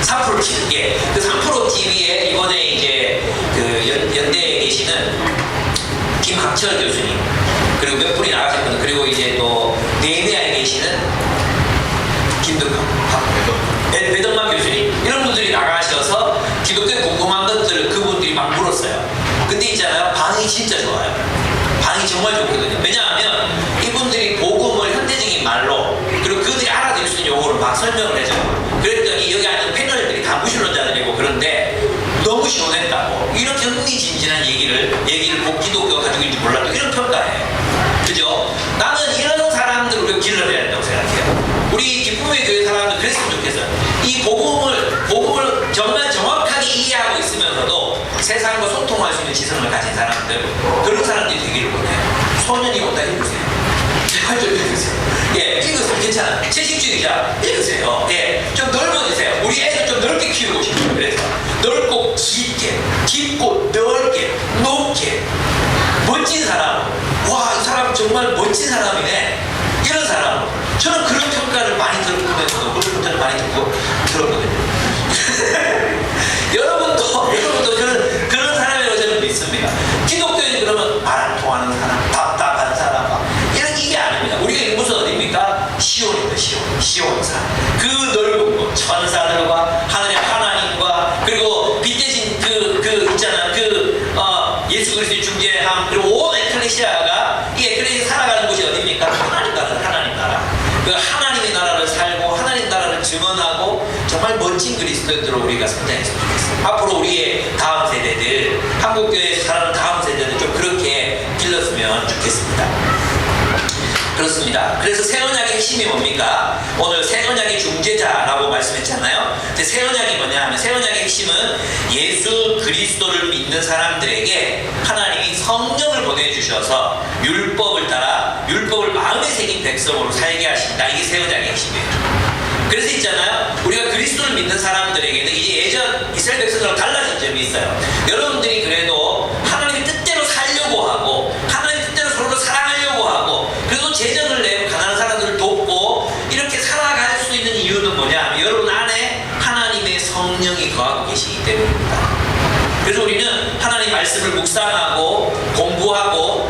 3프로 TV. 예. 그 3프로 TV에 이번에 이제 그 연대에 계시는 김학철 교수님 그리고 몇 분이 나가셨거든요. 그리고 이제 또 네메아에 계시는 배덕만 교수님 이런 분들이 나가셔서 기독교에 궁금한 것들을 그분들이 막 물었어요. 근데 있잖아요. 반응이 진짜 좋아요. 반응이 정말 좋거든요. 왜냐하면 이분들이 복음을 현대적인 말로 그리고 그들이 알아들을 수 있는 용어를 막 설명을 해줘요. 그랬더니 여기 앉은 패널들이 다 무신론자들이고 그런데 너무 시원했다고 이렇게 흥미진진한 얘기를 기독교가 가지고 있는지 몰라도 이런 평가해요. 그죠? 나는 이런 사람들을 우리가 길러내야 된다고 생각해요. 우리 기쁨의 교회 사람들 그랬으면 좋겠어요. 이 복음을 정말 정확하게 이해하고 있으면서도 세상과 소통할 수 있는 지성을 가진 사람들 그런 사람들이 되기를 원해요. 소년이 온다 읽으세요. 제발 좀 읽으세요. 예, 읽으세요. 괜찮아요. 채식주의자 읽으세요. 예, 좀 넓어지세요. 우리 애들 좀 넓게 키우고 싶어요. 그래서 넓고 깊고 넓게 높게 멋진 사람. 와, 이 사람 정말 멋진 사람이네. 이런 사람. 저는 그런 평가를 많이 들으면서도 그런 평가를 많이 들었거든요. 여러분도 그런 사람이라고 저는 믿습니다. 기독교인 그러면 말 안 통하는 사람, 답답한 사람, 이게 아닙니다. 우리가 이곳은 어디입니까? 시온입니다. 시온사. 그 넓은 곳, 천사들과 하늘의 하나님과 그리고 빛 대신 있잖아. 예수 그리스도의 중재함 그리고 온 에클레시아가 이 에클레시아 살아가는 곳이 어디입니까? 하나님 나라. 그 하나님의 나라를 살고 하나님 나라를 증언하고 정말 멋진 그리스도인으로 우리가 성장했으면 좋겠습니다. 앞으로 우리의 다음 세대들, 한국교회에서 살아가는 다음 세대들 좀 그렇게 길렀으면 좋겠습니다. 그렇습니다. 그래서 새 언약의 핵심이 뭡니까? 오늘 새 언약의 중재자라고 말씀했잖아요. 근데 새 언약이 뭐냐 하면 새 언약의 핵심은 예수 그리스도를 믿는 사람들에게 하나님이 성령을 보내주셔서 율법을 따라 율법을 마음에 새긴 백성으로 살게 하신다. 이게 새 언약의 핵심이에요. 그래서 있잖아요. 우리가 그리스도를 믿는 사람들에게는 이제 예전 이스라엘 백성들하고 달라진 점이 있어요. 여러분들이 그래도 하나님의 뜻대로 살려고 하고 하나님의 뜻대로 서로를 사랑하려고 하고 그래도 재정을 내고 가난한 사람들을 돕고 이렇게 살아갈 수 있는 이유는 뭐냐 하면 여러분 안에 하나님의 성령이 거하고 계시기 때문입니다. 그래서 우리는 하나님 말씀을 묵상하고 공부하고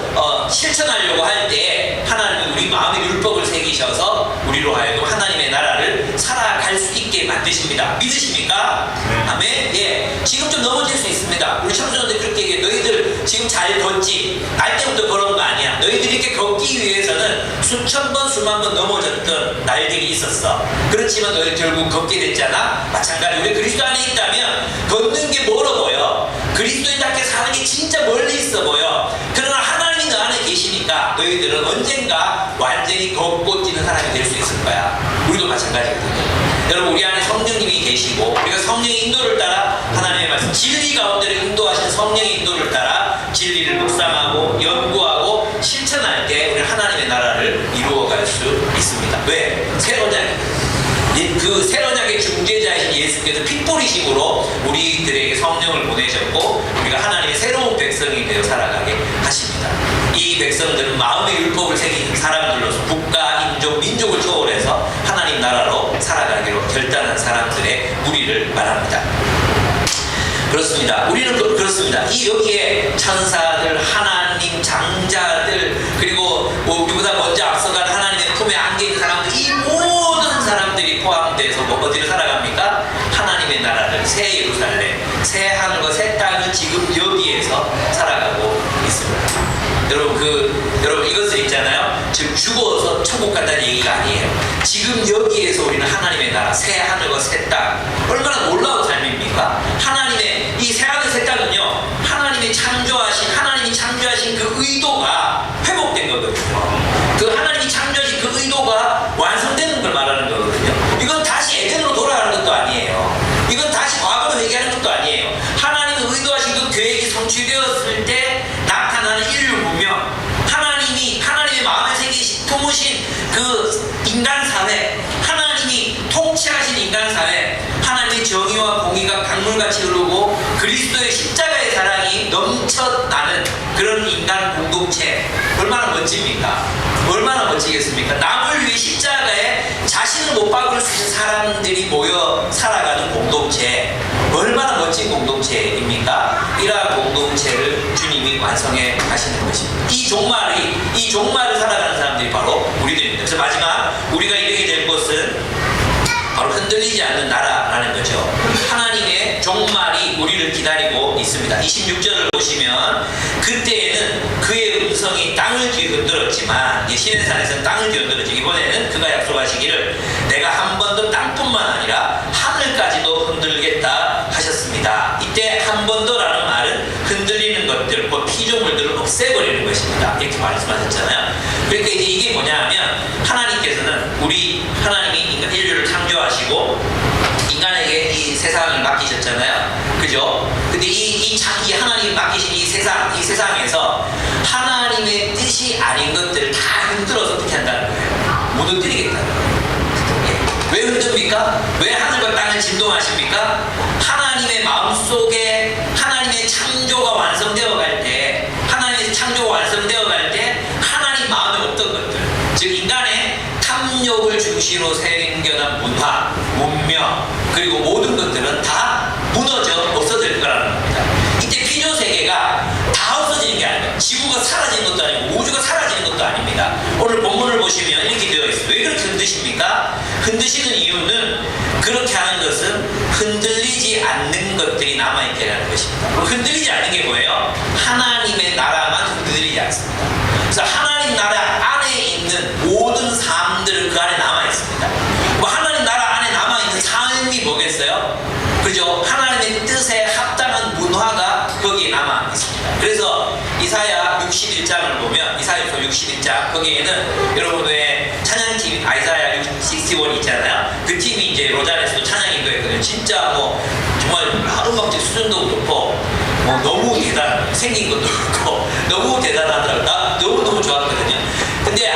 실천하려고 할 때 하나님은 우리 마음에 율법을 새기셔서 우리로 하여금 하나님의 나라를 살아갈 수 있게 만드십니다. 믿으십니까? 아멘. 예. 지금 좀 넘어질 수 있습니다. 우리 청소년들 그렇게 얘기해. 너희들 지금 잘 걷지. 날 때부터 걸은 거 아니야. 너희들이 이렇게 걷기 위해서는 수천 번 수만 번 넘어졌던 날들이 있었어. 그렇지만 너희들 결국 걷게 됐잖아. 마찬가지 우리 그리스도 안에 있다면 걷는 게 멀어 보여. 그리스도인답게 사는 게 진짜 멀리 있어 보여. 그러나 하나님이 너 안에 계시니까 너희들은 언젠가 완전히 걷고 뛰는 사람이 될 수 있을 거야. 우리도 마찬가지거든요. 여러분 우리 안에 성령님이 계시고 우리가 성령의 인도를 따라 하나님의 말씀 진리 가운데를 인도하신 성령의 인도를 따라 진리를 묵상하고 연구하고 실천할 때 우리 하나님의 나라를 이루어갈 수 있습니다. 왜? 새 언약 그 새 언약의 중재자이신 예수께서 핏보리심으로 우리들에게 성령을 보내셨고 우리가 하나님의 새로운 백성이 되어 살아가게 하십니다. 이 백성들은 마음의 율법을 새긴 사람들로서 국가, 인종, 민족을 초월해서 하나님 나라로 살아가기로 결단한 사람들의 무리를 말합니다. 그렇습니다. 우리는 그렇습니다. 이 여기에 천사들, 하나님, 장자들 그리고 우리보다 먼저 앞서간 하나님의 품에 안겨 있는 사람들 이 모든 죽어서 천국 간다는 얘기가 아니에요. 지금 여기에서 우리는 하나님의 나라, 새 하늘과 새 땅, 얼마나 놀라운 삶입니까? 하나님의 이 새 하늘 새 땅은요, 하나님이 창조하신 그 의도가 회복된 거거든요. 그 하나님이 창조하신 그 의도가 완성되는 걸 말하는 거거든요. 이건 다시 에덴으로 돌아가는 것도 아니에요. 이건 다시 과거로 회개하는 것도 아니에요. 하나님이 의도하신 그 계획이 성취되었을 때 나타나는 인류 문명, 하나님의 마음에 새기신 품으신 그 인간 사회, 하나님이 통치하신 인간 사회, 하나님의 정의와 공의가 강물같이 흐르고 그리스도의 십자가의 사랑이 넘쳐나는 그런 인간 공동체, 얼마나 멋집니까? 얼마나 멋지겠습니까? 남을 위해 십자가에 자신을 못 박을 수 있는 사람들이 모여 살아가는 공동체, 얼마나 멋진 공동체입니까? 이러한 공동체를 주님이 완성해 가시는 것입니다. 이 종말을 살아가는 사람들이 바로 우리들입니다. 그래서 마지막 우리가 이르게 될 것은 바로 흔들리지 않는 나라라는 거죠. 하나님의 종말이 우리를 기다리고 있습니다. 26절을 보시면 그때에는 그의 음성이 땅을 뒤흔들었지만, 시내산에서는 땅을 뒤흔들었지, 이번에는 그가 약속하시기를 내가 한 번 더 땅뿐만 아니라 하늘까지도 흔들겠다 하셨습니다. 이때 한 번 더라는 말은 흔들리는 것들, 곧 피조물들을 없애버리는 것입니다. 이렇게 말씀하셨잖아요. 그러니까 이제 이게 뭐냐 하면, 하나님께서는 하나님이 인류를 창조하시고 인간에게 이 세상을 맡기셨잖아요. 그죠? 근데 이 하나님이 맡기신 이 세상에서 하나님의 뜻이 아닌 것들을 다 흔들어서 어떻게 한다는 거예요? 무너뜨리겠다는 거예요. 왜 흔듭니까? 왜 하늘과 땅을 진동하십니까? 하나님의 마음속에 하나님의 창조가 완성되어 갈 때, 하나님 마음에 어떤 것들, 즉 인간의 탐욕을 중시로 생겨난 문화, 문명, 그리고 모든 것들은 다 무너져 없어질 거라는 겁니다. 이때 피조 세계가 다 없어지는 게 아니에요. 지구가 사라지는 것도 아니고 우주가 사라지는 것도 아닙니다. 오늘 본문을 보시면 이렇게 되어 있어요. 왜 그렇게 흔드십니까? 흔드시는 이유는, 그렇게 하는 것은 흔들리지 않는 것들이 남아있게 하는 것입니다. 흔들리지 않는 게 뭐예요? 하나님의 나라만 흔들리지 않습니다. 그래서 하나님 나라 안에 있는 모든 삶들은 그 안에 남아있습니다. 하나님 나라 안에 남아있는 삶이 뭐겠어요? 그죠? 하나님의 뜻에 합당한 문화가 거기에 남아있습니다. 그래서 이사야 61장을 보면, 이사야서 61장, 거기에는 여러분 왜 찬양팀 아이사야 61 있잖아요. 그 팀이 이제 로잔에서도 찬양 인도했거든요. 진짜 정말 음악적 수준도 높고 너무 생긴 것도 그렇고 너무 대단하더라고요. 나 너무 좋았거든요. 근데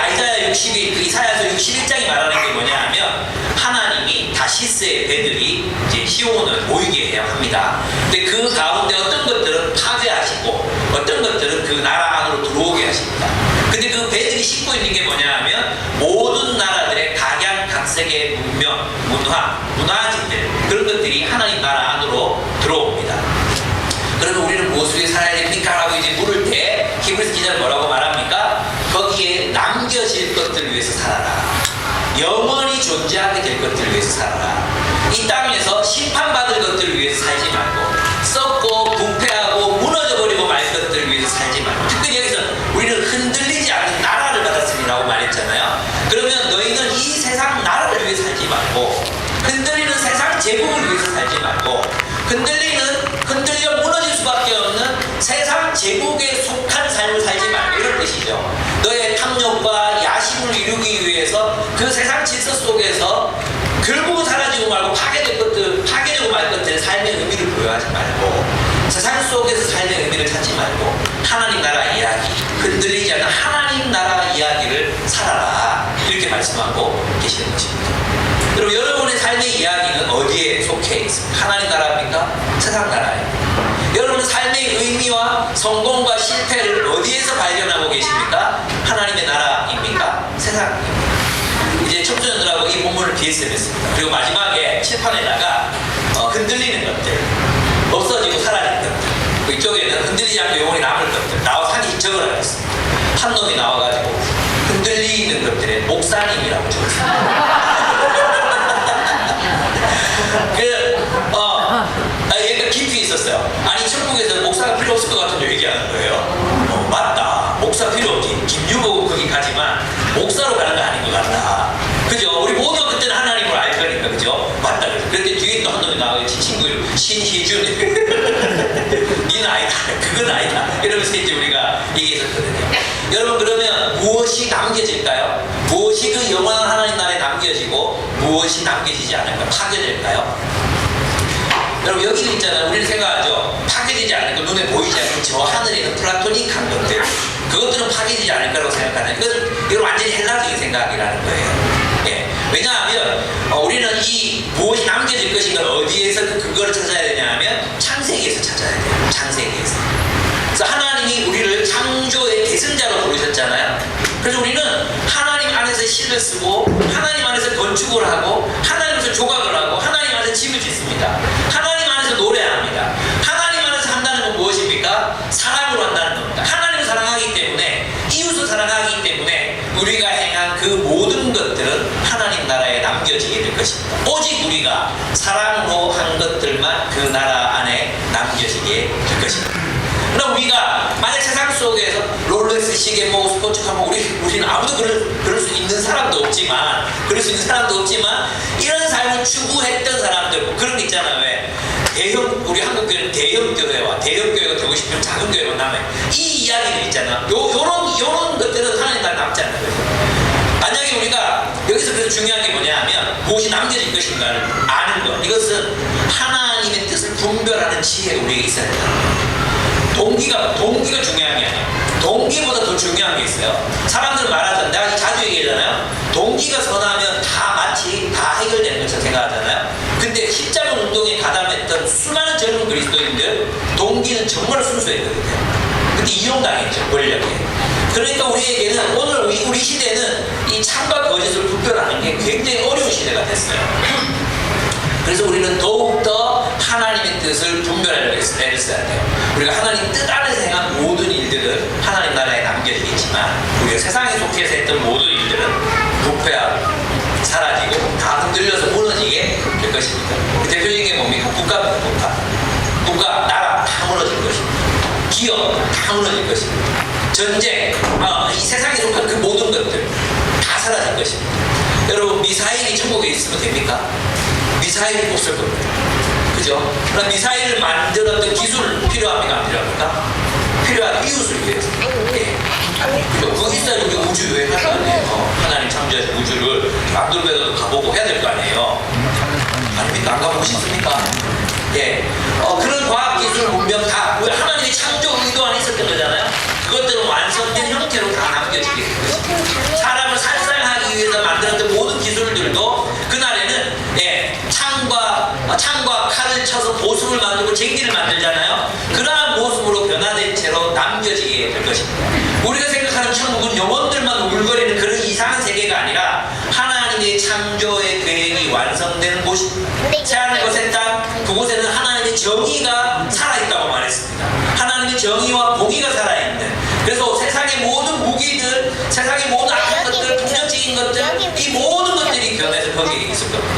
이사야서 61장이 말하는 게 뭐냐 하면, 하나님이 다시스의 배들이 이제 시온을 모이게 해야 합니다. 근데 그 가운데 어떤 것들은 파괴하시고 어떤 것들은 그 나라 안으로 들어오게 하십니다. 근데 그 배들이 싣고 있는 게 뭐냐 하면, 모든 나라들의 각양각색의 문명, 문화진들, 그런 것들이 하나님 나라 안으로 들어옵니다. 그러면 우리는 무엇을 위해 살아야 됩니까? 라고 이제 물을 때 히브리서 기자는 뭐라고 말합니까? 거기에 남겨질 것들을 위해서 살아라. 영원히 존재하게 될 것들을 위해서 살아라. 이 땅에서 심판받을 것들을 위해서 살지 말고, 썩고 부패하고 무너져버리고 말 것들을 위해서 살지 말고, 특별히 여기서 우리는 흔들리지 않는 나라를 받았으리라고 말했잖아요. 그러면 너희는 이 세상 나라를 위해 살지 말고, 흔들리는 세상 제국을 위해서 살지 말고, 흔들려 무너질 수밖에 없는 세상 제국에 속한 삶을 살지 말고, 이런 뜻이죠. 너의 탐욕과 야심을 이루기 위해서 그 세상 질서 속에서 결국은 사라지고 말고 파괴되고 말 것들의 삶의 의미를 부여하지 말고, 세상 속에서 삶의 의미를 찾지 말고 하나님 나라 이야기, 흔들리지 않는 하나님 나라 이야기를 살아라, 이렇게 말씀하고 계시는 것입니다. 그럼 여러분의 삶의 이야기는 어디에 속해 있습니까? 하나님 나라입니까? 세상 나라입니까? 여러분의 삶의 의미와 성공과 실패를 어디에서 발견하고 계십니까? 하나님의 나라입니까? 세상입니까? 이제 청소년들하고 이 본문을 DSM했습니다. 그리고 마지막에 칠판에다가 흔들리는 것들, 없어지고 사라지는 것들, 이쪽에는 흔들리지 않고 영원히 남을 것들, 나와 상이 적으라고 했습니다. 한 놈이 나와가지고 흔들리는 것들의 목사님이라고 적었습니다. 얘가 깊이 있었어요. 아니, 천국에서 목사가 필요 없을 것 같은 얘기하는 거예요. 맞다, 목사 필요 없지. 김유복은 거기 가지만 목사로 가는 거 아닌 것 같다. 그죠? 우리 모두 그때는 하나님을 알 거니까, 그죠? 맞다. 그런데 뒤에 또 한 놈이 나와요. 제 친구 신희준. 니는 아니다. 그건 아니다. 이러면서 이제 우리가 얘기했었거든요. 여러분, 그러면 무엇이 남겨질까요? 무엇이 그 영원한 하나님 나라에 남겨지고 무엇이 남겨지지 않을까? 파괴될까요? 여러분, 여기 있잖아요. 우리는 생각하죠. 파괴되지 않을 거, 눈에 보이지 않는 저 하늘에 있는 플라토닉한 것들, 그것들은 파괴되지 않을 거라고 생각하는, 이건 완전히 헬라적인 생각이라는 거예요. 예. 왜냐하면 우리는 이 무엇이 남겨질 것인가 어디에서 그거를 찾아야 되냐 하면 창세기에서 찾아야 돼요. 창세기에서. 그래서 하나님이 우리를 창조의 대승자로 부르셨잖아요. 그래서 우리는 하나님 안에서 실을 쓰고 하나님 안에서 건축을 하고 하나님에서 조각을 하고 하나님 안에서 집을 짓습니다. 하나님 안에서 노래합니다. 하나님 안에서 한다는 건 무엇입니까? 사랑으로 한다는 겁니다. 하나님을 사랑하기 때문에, 이웃을 사랑하기 때문에 우리가 행한 그 모든 것들은 하나님 나라에 남겨지게 될 것입니다. 오직 우리가 사랑으로 한 것들만 그 나라 안에 남겨지게 될 것입니다. 그럼 우리가 만약 세상 속에서 롤렉스 시계 뭐 스포츠카 뭐 우리는 아무도 그럴 수 있는 사람도 없지만, 이런 삶을 추구했던 사람들, 그런 게 있잖아요. 왜? 우리 한국 교회는 대형 교회와 대형 교회가 되고 싶으면 작은 교회로 남아요. 이 이야기들 있잖아. 요런 것들은 하나님 나라에 남지 않는 거예요. 만약에 우리가 여기서 그래서 중요한 게 뭐냐 하면 무엇이 남겨질 것인가를 아는 것. 이것은 하나님의 뜻을 분별하는 지혜가 우리에게 있어야 된다는 거예요. 동기가 중요한 게 아니에요. 동기보다 더 중요한 게 있어요. 사람들은 말하잖아요. 내가 자주 얘기하잖아요. 동기가 선하면 마치 다 해결되는 것처럼 생각하잖아요. 근데 십자군 운동에 가담했던 수많은 젊은 그리스도인들 동기는 정말 순수했거든요. 근데 이용당했죠, 권력에. 그러니까 우리에게는 오늘 우리 시대는 이 참과 거짓을 분별하는 게 굉장히 어려운 시대가 됐어요. 그래서 우리는 더욱더 하나님의 뜻을 분별하려고 애를 써야 돼요. 우리가 하나님 뜻 안에서 행한 모든 일들은 하나님 나라에 남겨지겠지만 우리가 세상에 속해서 했던 모든 일들은 부패하고 사라지고 다 흔들려서 무너지게 될 것입니다. 대표적인 게 뭡니까? 국가, 나라 다 무너질 것입니다. 기업 다 무너질 것입니다. 전쟁, 이 세상에 속한 그 모든 것들 다 사라질 것입니다. 여러분, 미사일이 천국에 있으면 됩니까? 미사일이 없을 겁니다. 그죠? 그럼 미사일을 만들었던 기술 필요합니까? 안 필요합니까? 필요한 이웃을 위해서. 예. 그거 있어야 우리 우주 여행 할 거 아니에요. 하나님 창조하신 우주를 안드로메다도 가보고 해야 될 거 아니에요. 아닙니까? 안 가보고 싶습니까? 예. 그런 과학기술 문명 다 하나님의 창조 의도 안에 있었던 거잖아요. 그것들은 완성된 형태로 다 남겨지게 될 것입니다. 사람을 살상하기 위해서 만들었던 모든 기술들도 그날에는 창과 칼을 쳐서 보습을 만들고 쟁기를 만들잖아요. 그러한 모습으로 변화된 채로 남겨지게 될 것입니다. 우리가 생각하는 천국은 영혼들만 울거리는 그런 이상한 세계가 아니라 하나님의 창조의 계획이 완성되는 곳입니다. 새하늘과 땅, 그곳에는 하나님의 정의가 살아있다고 말했습니다. 하나님의 정의와 공의가 살아있는, 그래서 세상의 모든 무기들, 세상의 모든 악한 것들, 폭력적인 것들, 이 모든 것들이 변해서 거기에 있을 겁니다.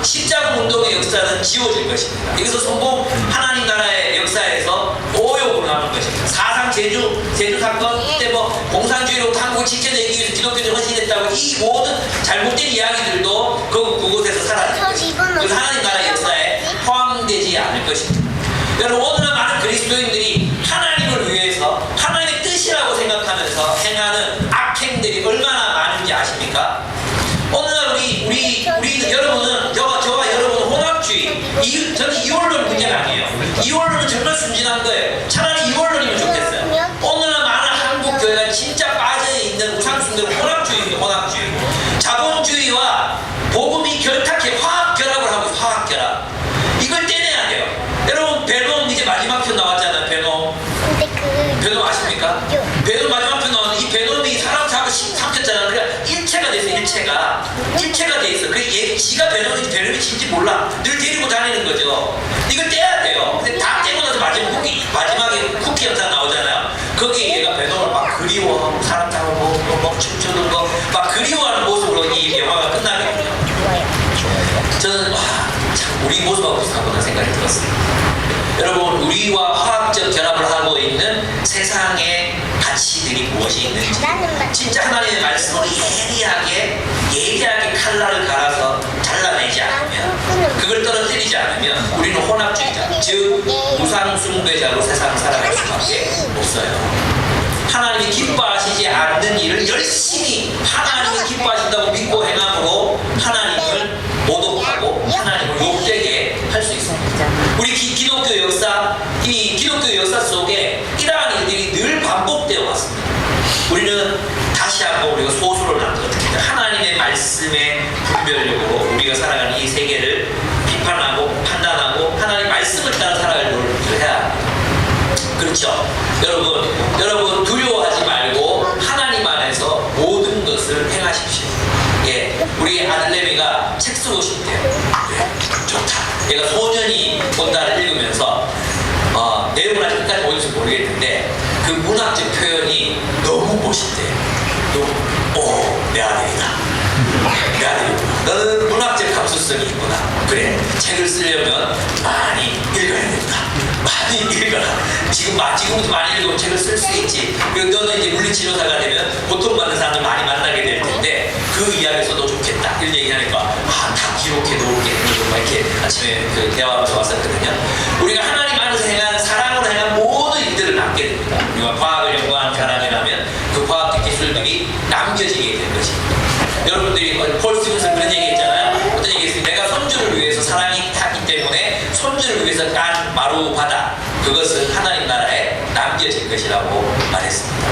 십자군 운동의 역사는 지워질 것입니다. 이것은 성공 하나님 나라의 역사에서 오요분하는 것입니다. 4.3 제주 사건 때 공산주의로부터 한국을 지켜내기 위해서 기독교를 헌신했다고 이 모든 잘못된 이야기들도 그곳에서 사라질 것입니다. 그래서 하나님 나라의 역사에 포함되지 않을 것입니다. 여러분, 오늘날 많은 그리스도인들이 하나님을 위해서 하나님의 뜻이라고 생각하면서 행하는 악행들이 얼마나 많은지 아십니까? 오늘날 우리 여러분은 저와 여러분은 혼합주의, 저는 이원론 문제가 아니에요. 이원론은 정말 순진한 거예요. 차라리 이원론이면 좋겠어요. 오늘날 많은 한국 교회가 진짜 빠져있는 우상숭배는 혼합주의입니다. 혼합주의. 자본주의와 복음이 결탁해 화학 결합을 하고 있어요. 화학 결합. 이걸 떼내야 돼요. 여러분, 베놈 이제 마지막 편 나왔잖아요. 베놈 아십니까? 베놈 마지막 편 나왔는데 이 베놈이 사람 잡고 삼켰잖아요. 그러니까 일체가 돼 있어. 일체가 돼 있어. 지가 베놈이 진지 몰라. 늘 데리고 다니는 거죠. 이걸 떼야 돼요. 근데 다 떼고 나서 마지막에 쿠키 영상 나오잖아요. 거기에 얘가 베놈을 막 그리워하고 사람 잡고 막 춤추는 거 막 그리워하는 모습으로 이 영화가 끝나거든요. 저는 참 우리 모습하고 비슷하구나 생각이 들었어요. 여러분, 우리와 화학적 결합을 하고 있는 세상의 가치들이 무엇이 있는지 진짜 하나님의 말씀으로 예리하게 칼날을 갈아서 잘라내지 않으면, 그걸 떨어뜨리지 않으면 우리는 혼합주의자, 즉 우상숭배자로 세상을 살아갈 수밖에 없어요. 하나님이 기뻐하시지 않는 일을 열심히 하나님이 기뻐하신다고 믿고 행함으로 하나님을 모독하고 하나님을 욕되게 할 수 있습니다. 우리 기독교 역사, 이 기독교 역사 속에 이러한 일들이 늘 반복되어 왔습니다. 우리는 다시 한번 우리가 소수를 남겼습니다. 하나님의 말씀의 분별력으로 우리가 살아가는 이 세계를 비판하고 판단하고 하나님의 말씀을 따라 살아갈 노력을 해야 합니다. 그렇죠? 여러분 두려워하지 말고 하나님 안에서 모든 것을 행하십시오. 예, 우리 아들 레미가 책 쓰고 싶대요. 네, 좋다. 얘가 소년이 본다를 읽으면서 내용은 아직 끝까지 보여줘서 모르겠는데 그 문학적 표현이 너무 멋있대요. 내 아들이다. 내 아들이구나. 너는 문학적 감수성이 있구나. 그래, 책을 쓰려면 많이 읽어야 된다. 많이 읽어라. 지금부터 많이 읽으면 책을 쓸 수 있지. 그리고 너는 이제 물리치료사가 되면 고통받는 사람을 많이 만나게 될 텐데 그 이야기 써도 좋겠다. 이런 얘기 하니까 다 기록해 놓을게. 이렇게 아침에 그 대화하면서 왔었거든요. 우리가 하나님 안에서 행한 사랑으로 행한 모든 일들을 남게 됩니다. 우리가 과학을 연구하는 사람이라면 그 과학적 기술들이 남겨지게 될 것입니다. 여러분들이 폴 스티븐슨 그런 얘기 했잖아요. 어떤 얘기 했습니까? 내가 손주를 위해서 사랑이 탔기 때문에 손주를 위해서 깐 마루 바다, 그것은 하나님 나라에 남겨질 것이라고 말했습니다.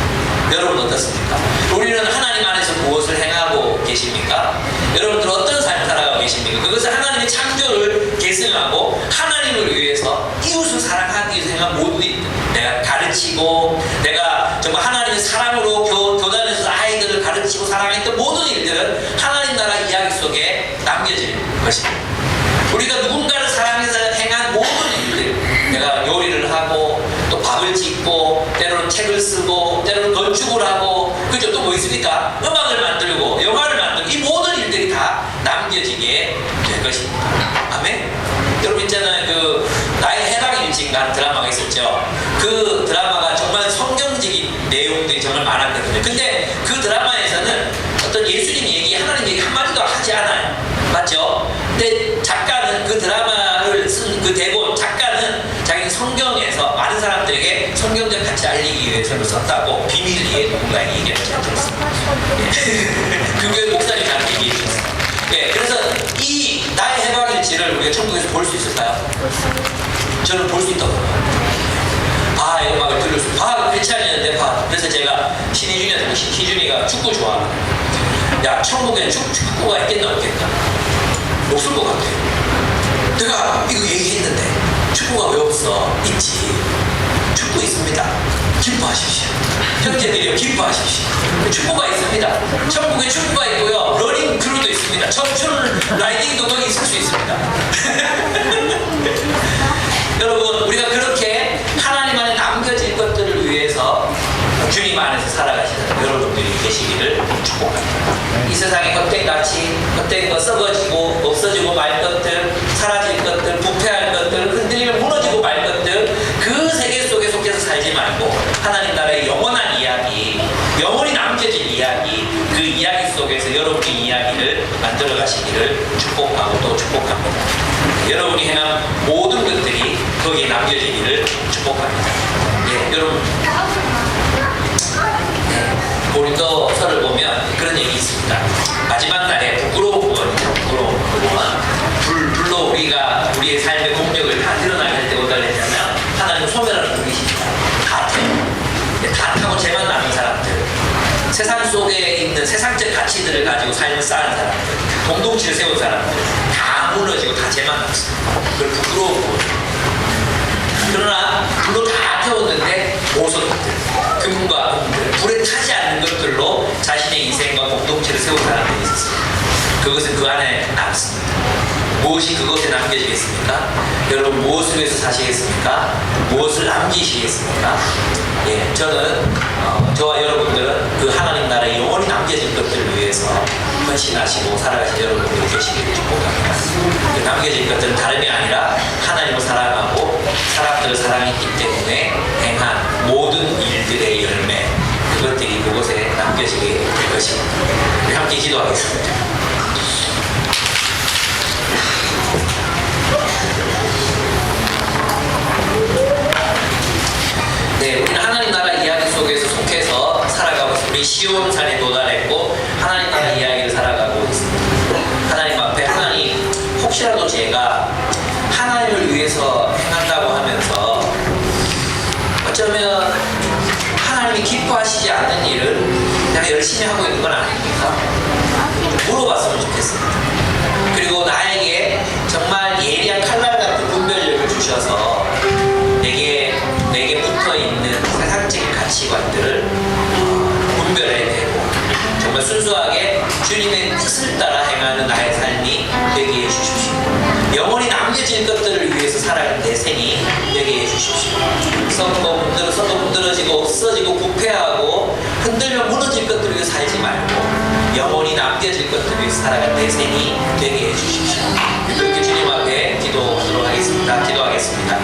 여러분 어떻습니까? 우리는 하나님 안에서 무엇을 행하고 계십니까? 여러분들 어떤 삶을 살아가고 계십니까? 그것은 하나님의 창조를 계승하고 하나님을 위해서 이웃을 사랑하기 위해서 행한 모든 일들, 내가 가르치고 내가 정말 하나님의 사랑으로 교단에서 아이들을 가르치고 사랑했던 모든 일들은 하나님 나라 이야기 속에 남겨질 것입니다. 우리가 누군가를 사랑해서 행한 모든 일들, 내가 요리를 하고 또 밥을 짓고 때로는 책을 쓰고 때로는 건축을 하고, 그죠? 또 뭐 있습니까? 음악을 만들고 영화를 만들고, 이 모든 일들이 다 남겨지게 될 것입니다. 아멘? 여러분 있잖아요, 그 나의 해방일지인가 하는 드라마가 있었죠. 그 드라마가 정말 성경적인 내용들이 정말 많았거든요. 근데 그 드라마에서는 어떤 예수님 얘기, 하나님 얘기 한마디도 하지 않아요. 맞죠? 근데 작가는, 그 드라마를 쓴 그 대본 작가는 자기는 성경에서 많은 사람들에게 성경적 가치 알리기 위해서 썼다고 비밀리에 누군가에게 얘기를 들었습니다. 그 교회 목사님이 나한테 얘기해 주셨어요. 네, 그래서 이 나의 해방일지를 우리가 천국에서 볼 수 있을까요? 저는 볼 수 있다고 봐요. 이 음악을 들을 수, 그렇지 않는데 그래서 제가 신희준이한테, 희준이가 축구 좋아하거든요. 야, 천국에 축구가 있겠나 없겠나? 없을 것 같아요. 내가 이거 얘기했는데 축구가 왜 없어? 있지. 축구 있습니다. 기뻐하십시오. 형제들이요, 기뻐하십시오. 축구가 있습니다. 천국에 축구가 있고요, 러닝 크루도 있습니다. 청춘 라이딩도 거기 있을 수 있습니다. 여러분, 우리가 그렇게 하나님 안에 남겨질 것들을 위해서 주님 안에서 살아가시는 여러분들이 계시기를 축복합니다. 이 세상의 헛된 가치, 헛된 것, 썩어지고 없어지고 말 것들, 사라질 것들, 부패할 것들, 흔들리면 무너지고 말 것들, 그 세계 속에 속해서 살지 말고 하나님 나라의 영원한 이야기, 영원히 남겨질 이야기, 그 이야기 속에서 여러분의 이야기를 만들어 가시기를 축복하고 또 축복합니다. 여러분이 행한 모든 것들이 거기에 남겨지기를 축복합니다. 예, 여러분, 고린도서를 보면 그런 얘기 있습니다. 마지막 날에 부끄러운 부분이죠. 부끄러운 부분. 불로 우리가 우리의 삶의 공력을 다 드러나게 할 때 어떻게 되냐면 하나님은 소멸하는 분이십니다. 다 타고 죄만 남은 사람들, 세상 속에 있는 세상적 가치들을 가지고 삶을 쌓은 사람들, 공동체를 세운 사람들, 다 무너지고 다 죄만 남습니다. 그걸 부끄러운 부분. 그러나 불로 다 태웠는데 보석들, 금과 은들, 불에 타지 않는 것들로 자신의 인생과 공동체를 세운 사람들이 있었습니다. 그것은 그 안에 남습니다. 무엇이 그것에 남겨지겠습니까? 여러분, 무엇을 위해서 사시겠습니까? 무엇을 남기시겠습니까? 예, 저는 저와 여러분들은 그 하나님 나라에 영원히 남겨질 것들을 위해서 헌신하시고 살아가신 여러분들이 계시기를 축복합니다. 그 남겨질 것들은 다름이 아니라 하나님을 사랑하고 사람들을 사랑했기 때문에 행한 모든 일들의 열매, 그것들이 그곳에 남겨질 되어지게 될 것입니다. 우리 함께 기도하겠습니다. 네, 우리는 하나님 나라 이야기 속에서 속해서 살아가고 있습니다. 우리 시온산에 도달했고 하나님 나라 이야기를 살아가고 있습니다. 하나님 앞에 하나님, 혹시라도 제가 하나님을 위해서 행한다고 하면서 어쩌면 하나님이 기뻐하시지 않는 일을 내가 열심히 하고 있는 건 아닙니까? 물어봤으면 좋겠습니다. 그리고 나에게 정말 예리한 칼날 같은 분별력을 주셔서 내게 붙어있는 세상적인 가치관들을 분별해내고 정말 순수하게 주님의 뜻을 따라 행하는 나의 삶이 되게 해주십시오. 영원히 남겨질 것들을 위해서 살아가는 내 생이 되게 해주십시오. 서도 문드러지고 없어지고 부패하고 흔들며 무너질 것들을 위해서 살지 말고 영원히 남겨질 것들을 위해서 살아가는 내 생이 되게 해주십시오. 이렇게 주님 앞에 기도하도록 하겠습니다. 기도하겠습니다.